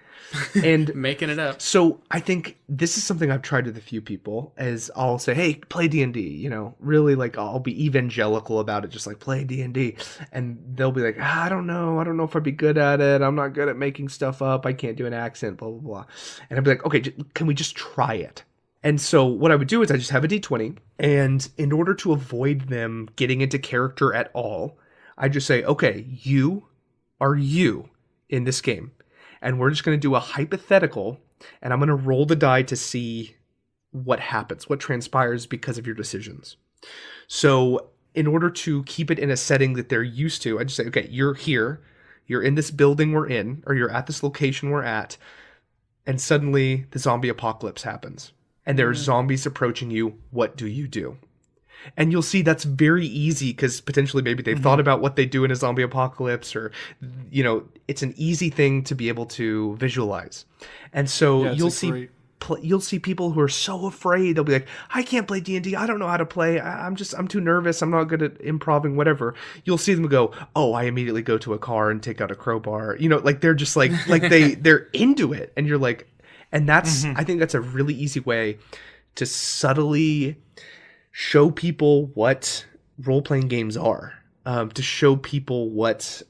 And making it up. So I think this is something I've tried with a few people, as I'll say, hey, play D&D, you know, really like I'll be evangelical about it, just like play D&D. And they'll be like, I don't know if I'd be good at it. I'm not good at making stuff up. I can't do an accent, blah, blah, blah. And I'd be like, okay, can we just try it? And so what I would do is I just have a D20, and in order to avoid them getting into character at all, I just say, okay, you are you in this game. And we're just going to do a hypothetical, and I'm going to roll the die to see what happens, what transpires because of your decisions. So in order to keep it in a setting that they're used to, I just say, okay, you're here, you're in this building we're in, or you're at this location we're at, and suddenly the zombie apocalypse happens. And there are zombies approaching you. What do you do? And you'll see that's very easy because potentially maybe they've thought about what they do in a zombie apocalypse, or, you know, it's an easy thing to be able to visualize. And so you'll see people who are so afraid. They'll be like, I can't play D&D. I don't know how to play. I'm too nervous. I'm not good at improving, whatever. You'll see them go, oh, I immediately go to a car and take out a crowbar. You know, like they're just like they're into it. And you're like, and that's, I think that's a really easy way to subtly show people what role-playing games are, to show people what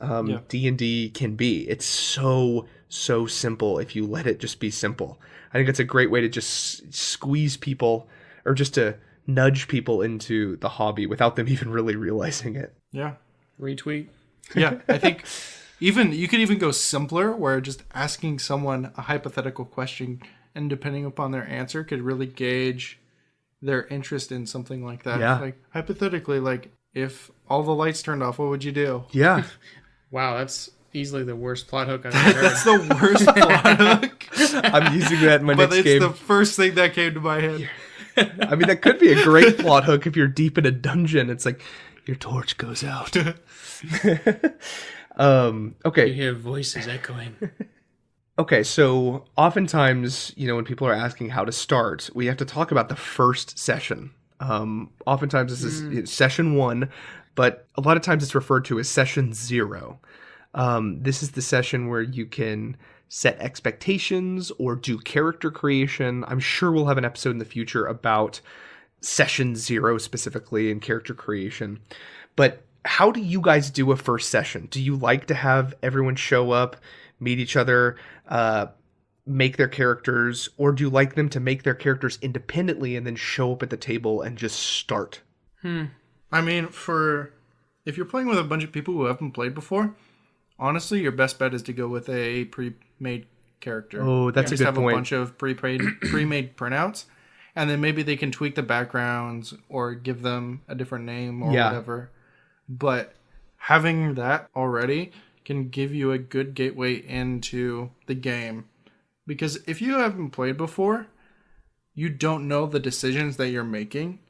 D&D can be. It's so simple if you let it just be simple. I think it's a great way to just squeeze people, or just to nudge people into the hobby without them even really realizing it. Yeah. Retweet. Yeah, I think you could even go simpler, where just asking someone a hypothetical question, and depending upon their answer could really gauge their interest in something like that. Yeah. Like hypothetically, like if all the lights turned off, what would you do? Yeah. Wow, that's easily the worst plot hook I've ever heard. That's the worst plot hook. I'm using that in my next game. But it's the first thing that came to my head. I mean, that could be a great plot hook if you're deep in a dungeon. It's like, your torch goes out. Okay. You hear voices echoing. Okay, so oftentimes, you know, when people are asking how to start, we have to talk about the first session. Oftentimes this is session 1, but a lot of times it's referred to as session 0. This is the session where you can set expectations or do character creation. I'm sure we'll have an episode in the future about session 0 specifically and character creation. But how do you guys do a first session? Do you like to have everyone show up, meet each other? make their characters, or do you like them to make their characters independently and then show up at the table and just start? I mean, if you're playing with a bunch of people who haven't played before, honestly, your best bet is to go with a pre-made character. Oh, that's a good have point. A bunch of pre-made printouts, and then maybe they can tweak the backgrounds or give them a different name or whatever. But having that already can give you a good gateway into the game. Because if you haven't played before, you don't know the decisions that you're making.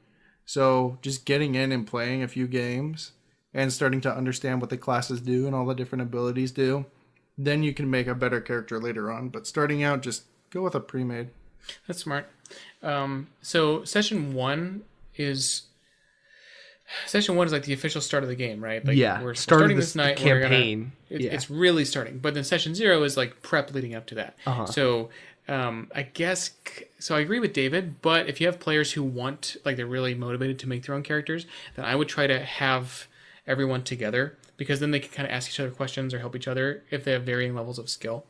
So just getting in and playing a few games and starting to understand what the classes do and all the different abilities do, then you can make a better character later on. But starting out, just go with a pre-made. That's smart. So session one is like the official start of the game, right? Like we're starting this night. Campaign. It's really starting. But then session 0 is like prep leading up to that. So I guess, so I agree with David, but if you have players who want, like they're really motivated to make their own characters, then I would try to have everyone together, because then they can kind of ask each other questions or help each other if they have varying levels of skill.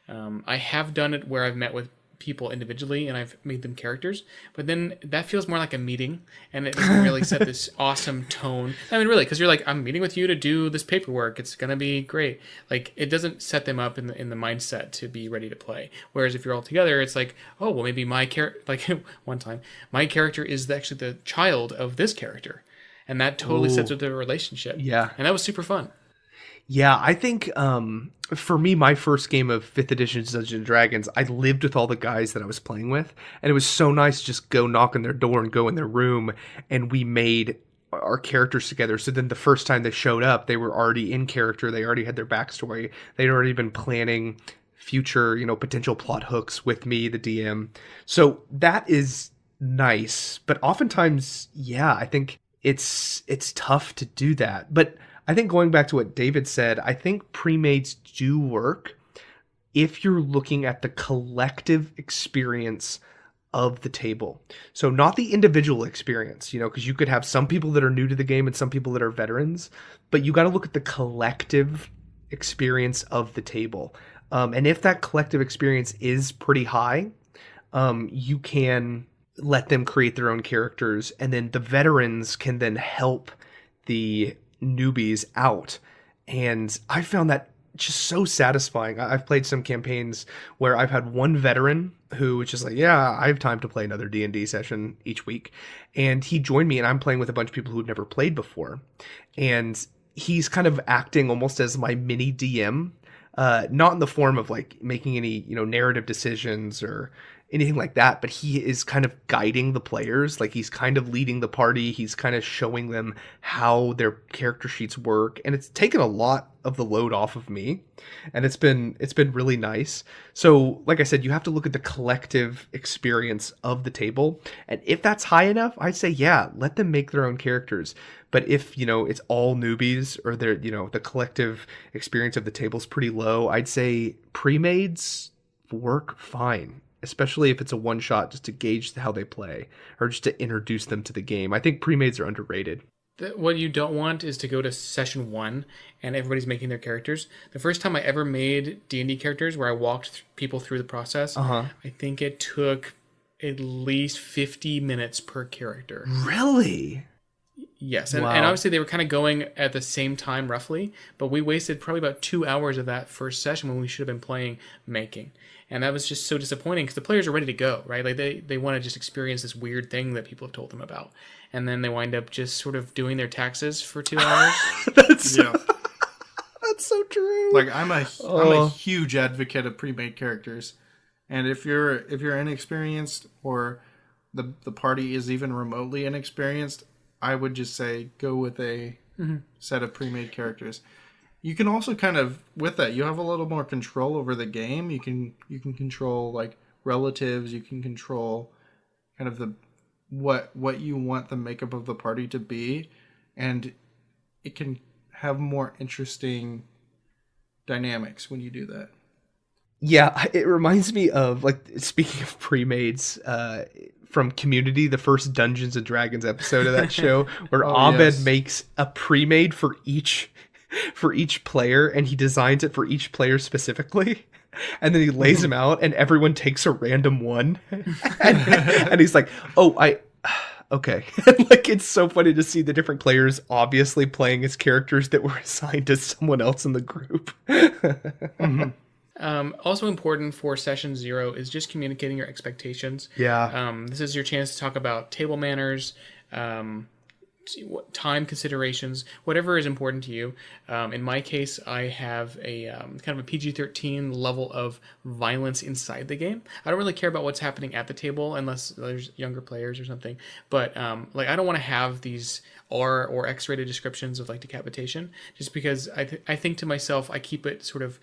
I have done it where I've met with people individually and I've made them characters, but then that feels more like a meeting and it doesn't really set this awesome tone. I mean, really, because you're like, I'm meeting with you to do this paperwork, it's gonna be great. Like, it doesn't set them up in the mindset to be ready to play. Whereas if you're all together, it's like, oh well, maybe my character, like one time my character is actually the child of this character, and that totally sets up the relationship. And that was super fun. Yeah, I think for me, my first game of 5th edition Dungeons & Dragons, I lived with all the guys that I was playing with, and it was so nice to just go knock on their door and go in their room, and we made our characters together. So then the first time they showed up, they were already in character, they already had their backstory, they'd already been planning future, potential plot hooks with me, the DM. So that is nice, but oftentimes, I think it's tough to do that. But I think going back to what David said, I think pre-mades do work if you're looking at the collective experience of the table. So not the individual experience, because you could have some people that are new to the game and some people that are veterans, but you got to look at the collective experience of the table. And if that collective experience is pretty high, you can let them create their own characters, and then the veterans can then help the newbies out. And I found that just so satisfying. I've played some campaigns where I've had one veteran who was just like, I have time to play another D&D session each week, and he joined me, and I'm playing with a bunch of people who've never played before, and he's kind of acting almost as my mini DM, not in the form of like making any narrative decisions or anything like that, but he is kind of guiding the players. Like, he's kind of leading the party. He's kind of showing them how their character sheets work, and it's taken a lot of the load off of me, and it's been really nice. So like I said, you have to look at the collective experience of the table, and if that's high enough, I'd say let them make their own characters. But if it's all newbies, or they're the collective experience of the table is pretty low, I'd say pre-mades work fine, especially if it's a one-shot, just to gauge how they play or just to introduce them to the game. I think pre-mades are underrated. What you don't want is to go to session 1 and everybody's making their characters. The first time I ever made D&D characters where I walked people through the process, I think it took at least 50 minutes per character. Really? Yes, and obviously they were kind of going at the same time roughly, but we wasted probably about 2 hours of that first session when we should have been playing making. And that was just so disappointing because the players are ready to go, right? Like they want to just experience this weird thing that people have told them about. And then they wind up just sort of doing their taxes for 2 hours. That's so true. Like, I'm a huge advocate of pre-made characters. And if you're inexperienced, or the party is even remotely inexperienced, I would just say go with a set of pre-made characters. You can also kind of, with that, you have a little more control over the game. You can control like relatives. You can control kind of what you want the makeup of the party to be, and it can have more interesting dynamics when you do that. Yeah, it reminds me of, like, speaking of pre-mades, from Community, the first Dungeons and Dragons episode of that show, where Abed makes a pre-made for each player, and he designs it for each player specifically. And then he lays him out, and everyone takes a random one. And he's like, oh, okay. Like, it's so funny to see the different players obviously playing as characters that were assigned to someone else in the group. Also important for session 0 is just communicating your expectations. Yeah. This is your chance to talk about table manners, time considerations, whatever is important to you. In my case, I have a kind of a PG-13 level of violence inside the game. I don't really care about what's happening at the table unless there's younger players or something. But like, I don't want to have these R or X-rated descriptions of like decapitation, just because I think to myself, I keep it sort of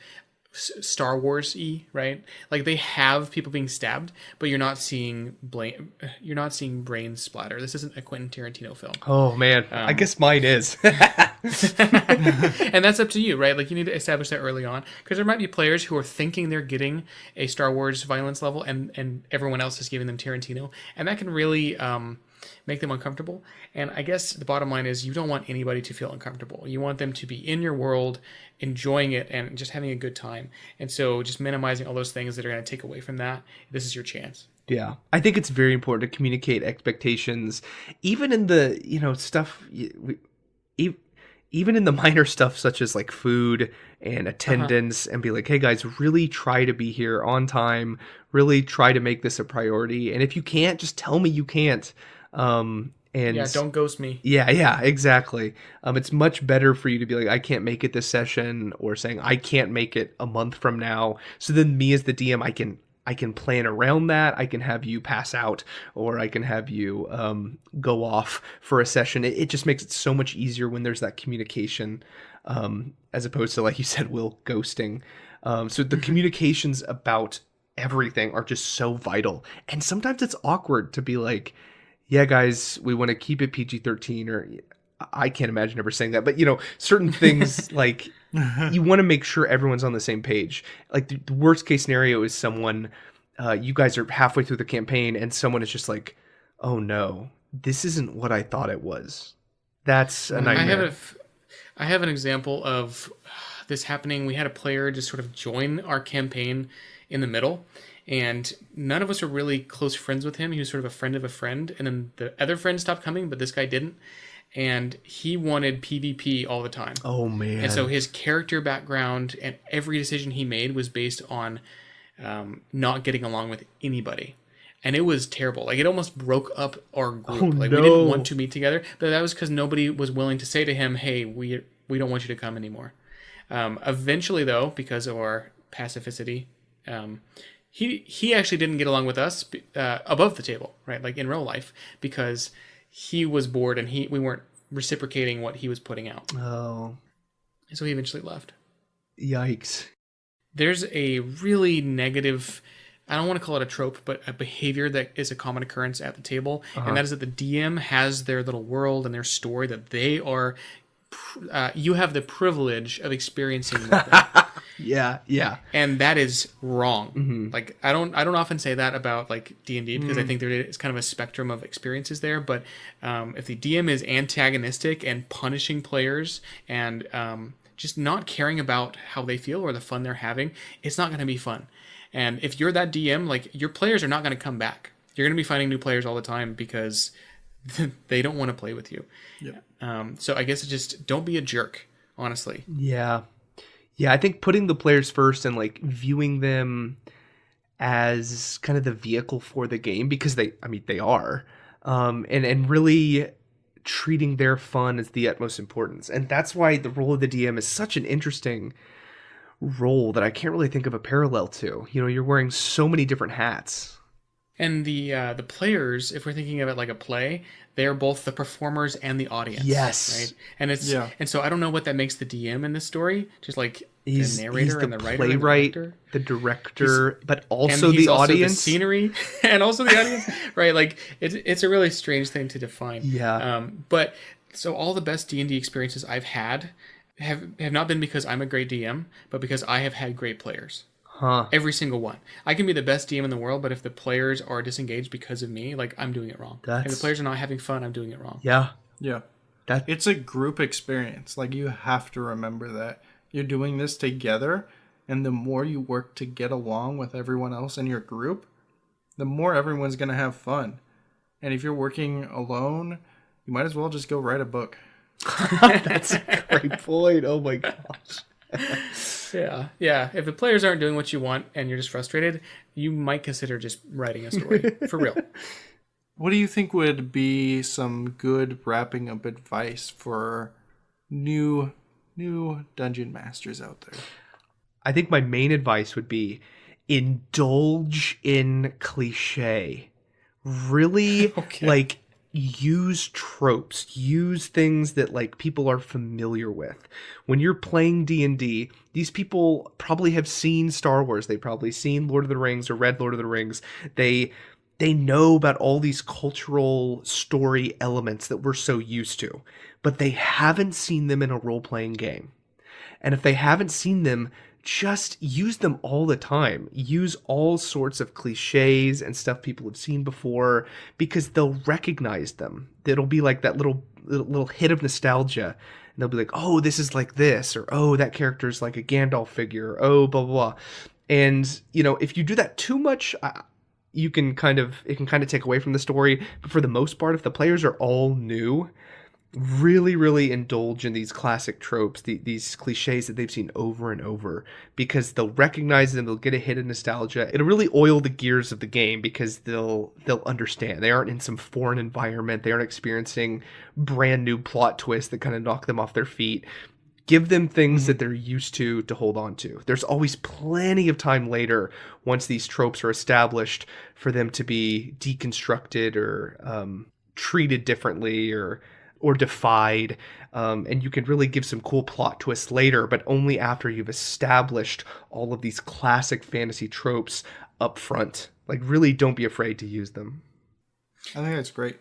Star Wars-y, right? Like, they have people being stabbed, but you're not seeing brain splatter. This isn't a Quentin Tarantino film. Oh man, I guess mine is. And that's up to you, right? Like, you need to establish that early on, because there might be players who are thinking they're getting a Star Wars violence level, and everyone else is giving them Tarantino, and that can really make them uncomfortable. And I guess the bottom line is, you don't want anybody to feel uncomfortable. You want them to be in your world, enjoying it, and just having a good time. And so just minimizing all those things that are going to take away from that, this is your chance. Yeah, I think it's very important to communicate expectations, even in the, stuff, even in the minor stuff such as like food and attendance, and be like, hey guys, really try to be here on time, really try to make this a priority. And if you can't, just tell me you can't. And yeah, don't ghost me. Yeah, exactly. It's much better for you to be like, I can't make it this session, or saying I can't make it a month from now. So then me as the DM, I can plan around that. I can have you pass out, or I can have you go off for a session. It just makes it so much easier when there's that communication, as opposed to, like you said, Will, ghosting. So the communications about everything are just so vital. And sometimes it's awkward to be like, yeah, guys, we want to keep it PG-13, or I can't imagine ever saying that, but certain things like you want to make sure everyone's on the same page. Like the worst case scenario is someone, you guys are halfway through the campaign and someone is just like, oh no, this isn't what I thought it was. That's a nightmare. I have an example of this happening. We had a player just sort of join our campaign in the middle, and none of us were really close friends with him. He was sort of a friend of a friend, and then the other friend stopped coming, but this guy didn't. And he wanted PvP all the time. Oh, man. And so his character background and every decision he made was based on not getting along with anybody. And it was terrible. Like, it almost broke up our group. We didn't want to meet together. But that was because nobody was willing to say to him, hey, we don't want you to come anymore. Eventually, though, because of our pacificity, he actually didn't get along with us above the table, right? Like in real life, because he was bored and we weren't reciprocating what he was putting out. Oh. So he eventually left. Yikes. There's a really negative, I don't want to call it a trope, but a behavior that is a common occurrence at the table. And that is that the DM has their little world and their story that they are, you have the privilege of experiencing with them. Yeah. And that is wrong. Mm-hmm. Like, I don't often say that about like D&D, because I think there is kind of a spectrum of experiences there. But if the DM is antagonistic and punishing players and just not caring about how they feel or the fun they're having, it's not going to be fun. And if you're that DM, like, your players are not going to come back. You're going to be finding new players all the time because they don't want to play with you. Yep. So I guess just don't be a jerk, honestly. Yeah, I think putting the players first and like viewing them as kind of the vehicle for the game, because they are, and really treating their fun as the utmost importance. And that's why the role of the DM is such an interesting role that I can't really think of a parallel to. You're wearing so many different hats. And the players, if we're thinking of it like a play, they're both the performers and the audience. Yes. Right? And and so I don't know what that makes the DM in this story. Just like the narrator he's the and the writer, playwright, and the director, but also and he's the also audience, the scenery, and also the audience. Right? Like, it's a really strange thing to define. Yeah. But so all the best D&D experiences I've had have not been because I'm a great DM, but because I have had great players. Every single one. I can be the best DM in the world, but if the players are disengaged because of me, like, I'm doing it wrong. If the players are not having fun, I'm doing it wrong. Yeah. It's a group experience. Like, you have to remember that you're doing this together, And the more you work to get along with everyone else in your group, the more everyone's going to have fun. And if you're working alone, you might as well just go write a book. That's a great point. Oh my gosh. Yeah. If the players aren't doing what you want and you're just frustrated, you might consider just writing a story. For real. What do you think would be some good wrapping up advice for new dungeon masters out there? I think my main advice would be indulge in cliche. Really, like, use tropes, use things that like people are familiar with. When you're playing D&D, these people probably have seen Star Wars. They've probably seen Lord of the Rings or read Lord of the Rings. They know about all these cultural story elements that we're so used to, but they haven't seen them in a role-playing game. And if they haven't seen them, just use them all the time. Use all sorts of cliches and stuff people have seen before, because they'll recognize them. It'll be like that little hit of nostalgia. And they'll be like, oh, this is like this, or oh, that character's like a Gandalf figure, or, oh, blah, blah, blah. And, you know, if you do that too much, it can kind of take away from the story. But for the most part, if the players are all new, really, really indulge in these classic tropes, these cliches that they've seen over and over, because they'll recognize them, they'll get a hit of nostalgia. It'll really oil the gears of the game, because they'll understand. They aren't in some foreign environment. They aren't experiencing brand new plot twists that kind of knock them off their feet. Give them things that they're used to hold on to. There's always plenty of time later, once these tropes are established, for them to be deconstructed or treated differently or defied, and you can really give some cool plot twists later, but only after you've established all of these classic fantasy tropes up front. Like, really don't be afraid to use them. I think that's great.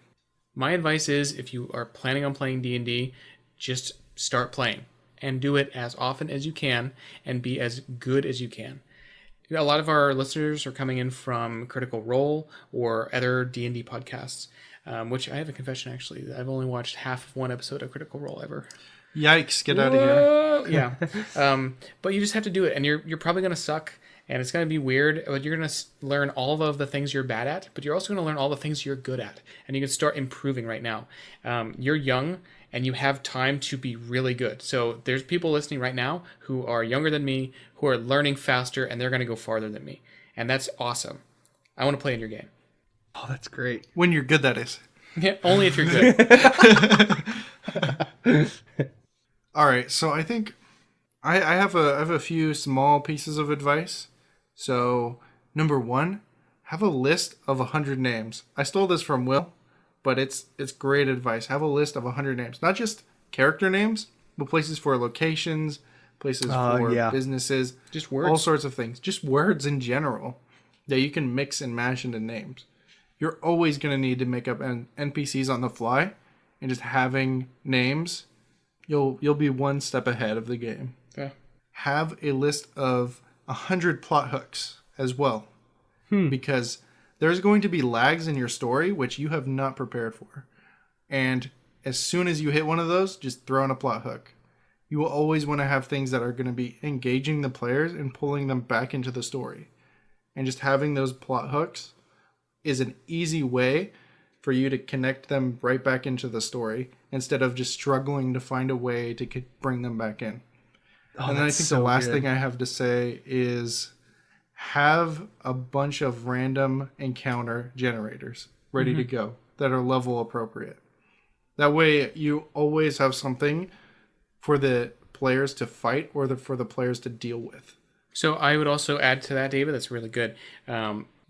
My advice is, if you are planning on playing D&D, just start playing and do it as often as you can and be as good as you can. A lot of our listeners are coming in from Critical Role or other D&D podcasts. Which I have a confession, actually. I've only watched half of one episode of Critical Role ever. Yikes, get out of here. Yeah. But you just have to do it, and you're probably going to suck, and it's going to be weird, but you're going to learn all of the things you're bad at, but you're also going to learn all the things you're good at, and you can start improving right now. You're young, and you have time to be really good. So there's people listening right now who are younger than me, who are learning faster, and they're going to go farther than me. And that's awesome. I want to play in your game. Oh, that's great. When you're good, that is. Yeah, only if you're good. All right, so I think I have a few small pieces of advice. So, number 1, have a list of 100 names. I stole this from Will, but it's great advice. Have a list of 100 names. Not just character names, but places for locations, places for businesses. Just words. All sorts of things. Just words in general that you can mix and mash into names. You're always going to need to make up NPCs on the fly, and just having names, you'll be one step ahead of the game. Yeah. Have a list of 100 plot hooks as well, because there's going to be lags in your story which you have not prepared for, and as soon as you hit one of those, just throw in a plot hook. You will always want to have things that are going to be engaging the players and pulling them back into the story, and just having those plot hooks is an easy way for you to connect them right back into the story, instead of just struggling to find a way to bring them back in. And then I think the last thing I have to say is have a bunch of random encounter generators ready to go that are level appropriate. That way you always have something for the players to fight or for the players to deal with. So I would also add to that, David, that's really good.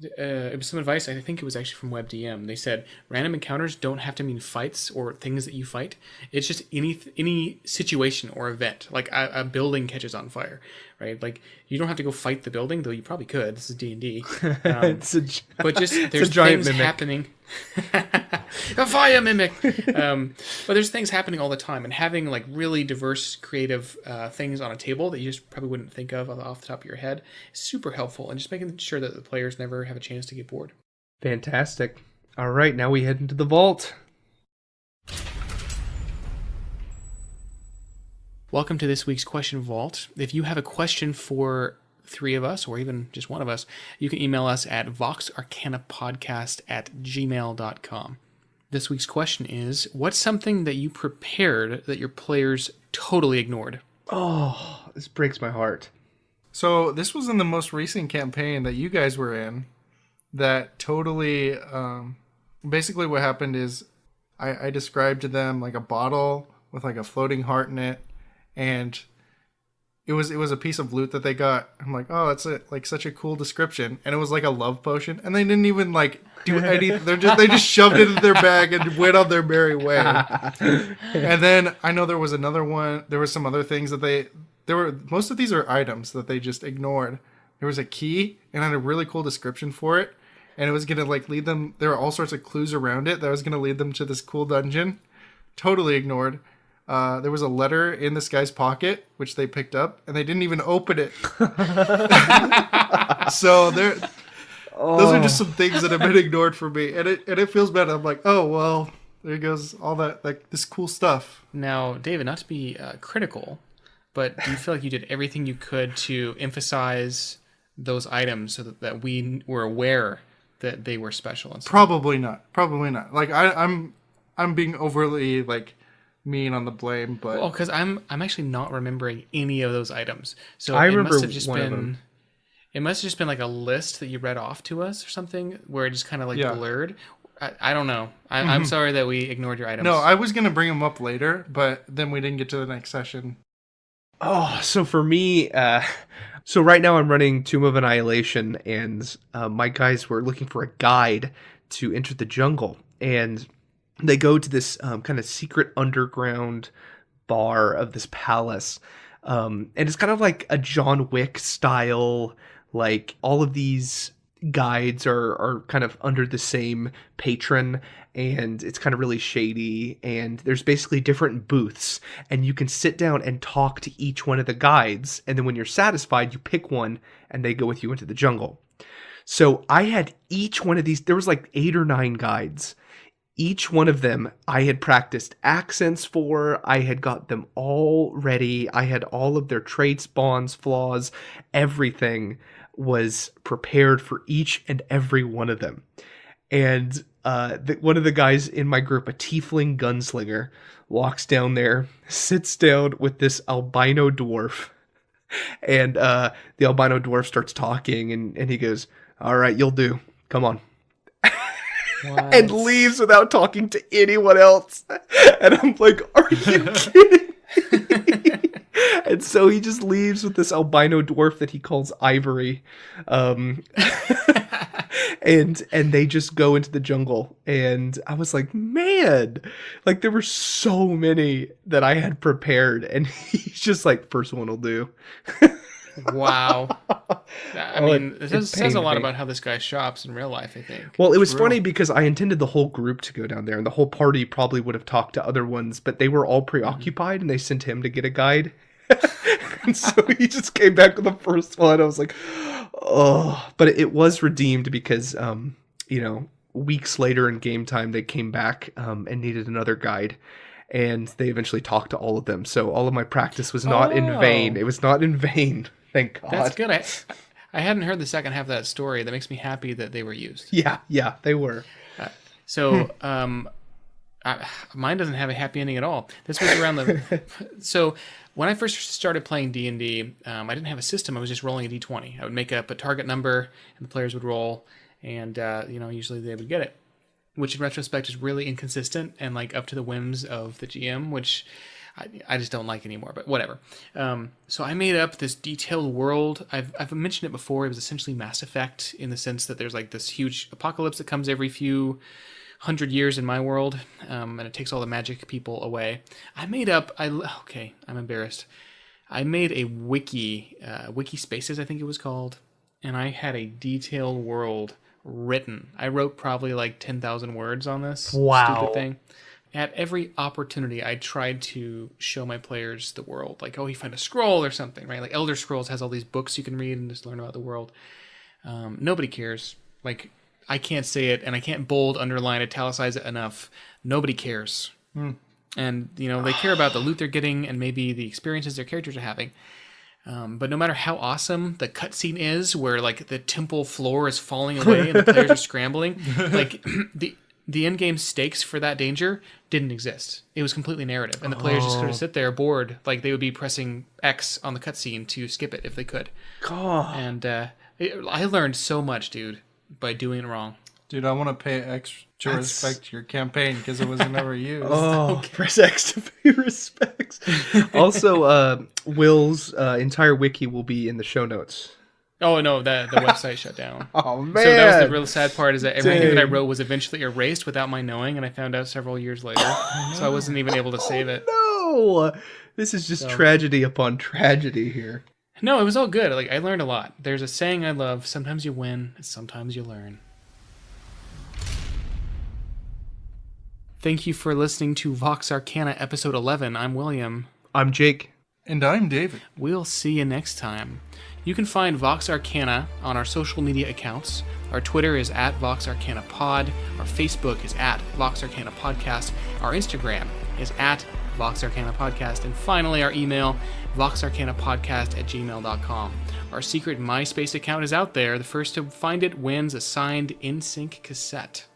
It was some advice, I think it was actually from WebDM. They said random encounters don't have to mean fights or things that you fight. It's just any situation or event, like a building catches on fire, right? Like, you don't have to go fight the building, though you probably could. This is D&D. But just there's things happening. A fire mimic. But there's things happening all the time, and having like really diverse creative things on a table that you just probably wouldn't think of off the top of your head is super helpful, and just making sure that the players never have a chance to get bored. Fantastic. All right, now we head into the vault. Welcome to this week's Question Vault. If you have a question for three of us or even just one of us, you can email us at voxarcanapodcast@gmail.com. This week's question is, what's something that you prepared that your players totally ignored? Oh, this breaks my heart. So this was in the most recent campaign that you guys were in that totally, basically what happened is I described to them like a bottle with like a floating heart in it, and it was a piece of loot that they got. I'm like, oh, that's like such a cool description, and it was like a love potion, and they didn't even like do anything. They just shoved it in their bag and went on their merry way. And then I know there was another one. There were some other things that most of these are items that they just ignored. There was a key and I had a really cool description for it, and it was gonna like lead them. There were all sorts of clues around it that was gonna lead them to this cool dungeon. Totally ignored. There was a letter in this guy's pocket, which they picked up, and they didn't even open it. So those are just some things that have been ignored for me, and it feels bad. I'm like, oh well, there goes all that like this cool stuff. Now, David, not to be critical, but do you feel like you did everything you could to emphasize those items so that we were aware that they were special? And stuff? Probably not. Like I'm being overly like mean on the blame, but because I'm actually not remembering any of those items. So I remember must have just one of them. It must have just been like a list that you read off to us or something where it just kind of like blurred. I don't know. I'm sorry that we ignored your items. No, I was gonna bring them up later, but then we didn't get to the next session. Oh, so for me, so right now I'm running Tomb of Annihilation, and my guys were looking for a guide to enter the jungle, and they go to this kind of secret underground bar of this palace, and it's kind of like a John Wick style, like all of these guides are kind of under the same patron, and it's kind of really shady, and there's basically different booths, and you can sit down and talk to each one of the guides, and then when you're satisfied, you pick one, and they go with you into the jungle. So I had each one of these, there was like 8 or 9 guides. Each one of them I had practiced accents for, I had got them all ready, I had all of their traits, bonds, flaws, everything was prepared for each and every one of them. And one of the guys in my group, a tiefling gunslinger, walks down there, sits down with this albino dwarf, and the albino dwarf starts talking, and he goes, all right, you'll do. Come on. And leaves without talking to anyone else. And I'm like, are you kidding me? And so he just leaves with this albino dwarf that he calls Ivory. And they just go into the jungle. And I was like, man, like there were so many that I had prepared. And he's just like, first one will do. Wow. I mean, this says a lot about how this guy shops in real life, I think. Well, it was funny because I intended the whole group to go down there, and the whole party probably would have talked to other ones, but they were all preoccupied, and they sent him to get a guide. And so he just came back with the first one. I was like, oh. But it was redeemed because, weeks later in game time, they came back and needed another guide. And they eventually talked to all of them. So all of my practice was not in vain. It was not in vain. Thank God. That's good. I hadn't heard the second half of that story. That makes me happy that they were used. Yeah, they were. Mine doesn't have a happy ending at all. This was around the... So when I first started playing D&D, I didn't have a system. I was just rolling a D20. I would make up a target number, and the players would roll, and usually they would get it. Which in retrospect is really inconsistent and like up to the whims of the GM, which I just don't like anymore, but whatever. So I made up this detailed world. I've mentioned it before. It was essentially Mass Effect in the sense that there's like this huge apocalypse that comes every few 100 years in my world, and it takes all the magic people away. I'm embarrassed. I made a wiki spaces, I think it was called, and I had a detailed world written. I wrote probably like 10,000 words on this stupid thing. At every opportunity, I tried to show my players the world. Like, you find a scroll or something, right? Like Elder Scrolls has all these books you can read and just learn about the world. Nobody cares. Like, I can't say it, and I can't bold, underline, italicize it enough. Nobody cares. And, they care about the loot they're getting and maybe the experiences their characters are having. But no matter how awesome the cutscene is, where like the temple floor is falling away and the players are scrambling, like the in-game stakes for that danger didn't exist. It was completely narrative, and the players just sort of sit there bored, like they would be pressing X on the cutscene to skip it if they could. God. And I learned so much, dude, by doing it wrong. Dude, I want to pay extra respect to your campaign because it was never used. Press X to pay respects. Also, Will's entire wiki will be in the show notes. Oh, no, the website shut down. Oh, man. So that was the real sad part, is that everything that I wrote was eventually erased without my knowing, and I found out several years later. So I wasn't even able to save it. No! This is just tragedy upon tragedy here. No, it was all good. Like, I learned a lot. There's a saying I love: sometimes you win, and sometimes you learn. Thank you for listening to Vox Arcana episode 11. I'm William. I'm Jake. And I'm David. We'll see you next time. You can find Vox Arcana on our social media accounts. Our Twitter is @VoxArcanaPod. Our Facebook is @VoxArcanaPodcast. Our Instagram is @VoxArcanaPodcast. And finally, our email, VoxArcanaPodcast@gmail.com. Our secret MySpace account is out there. The first to find it wins a signed InSync cassette.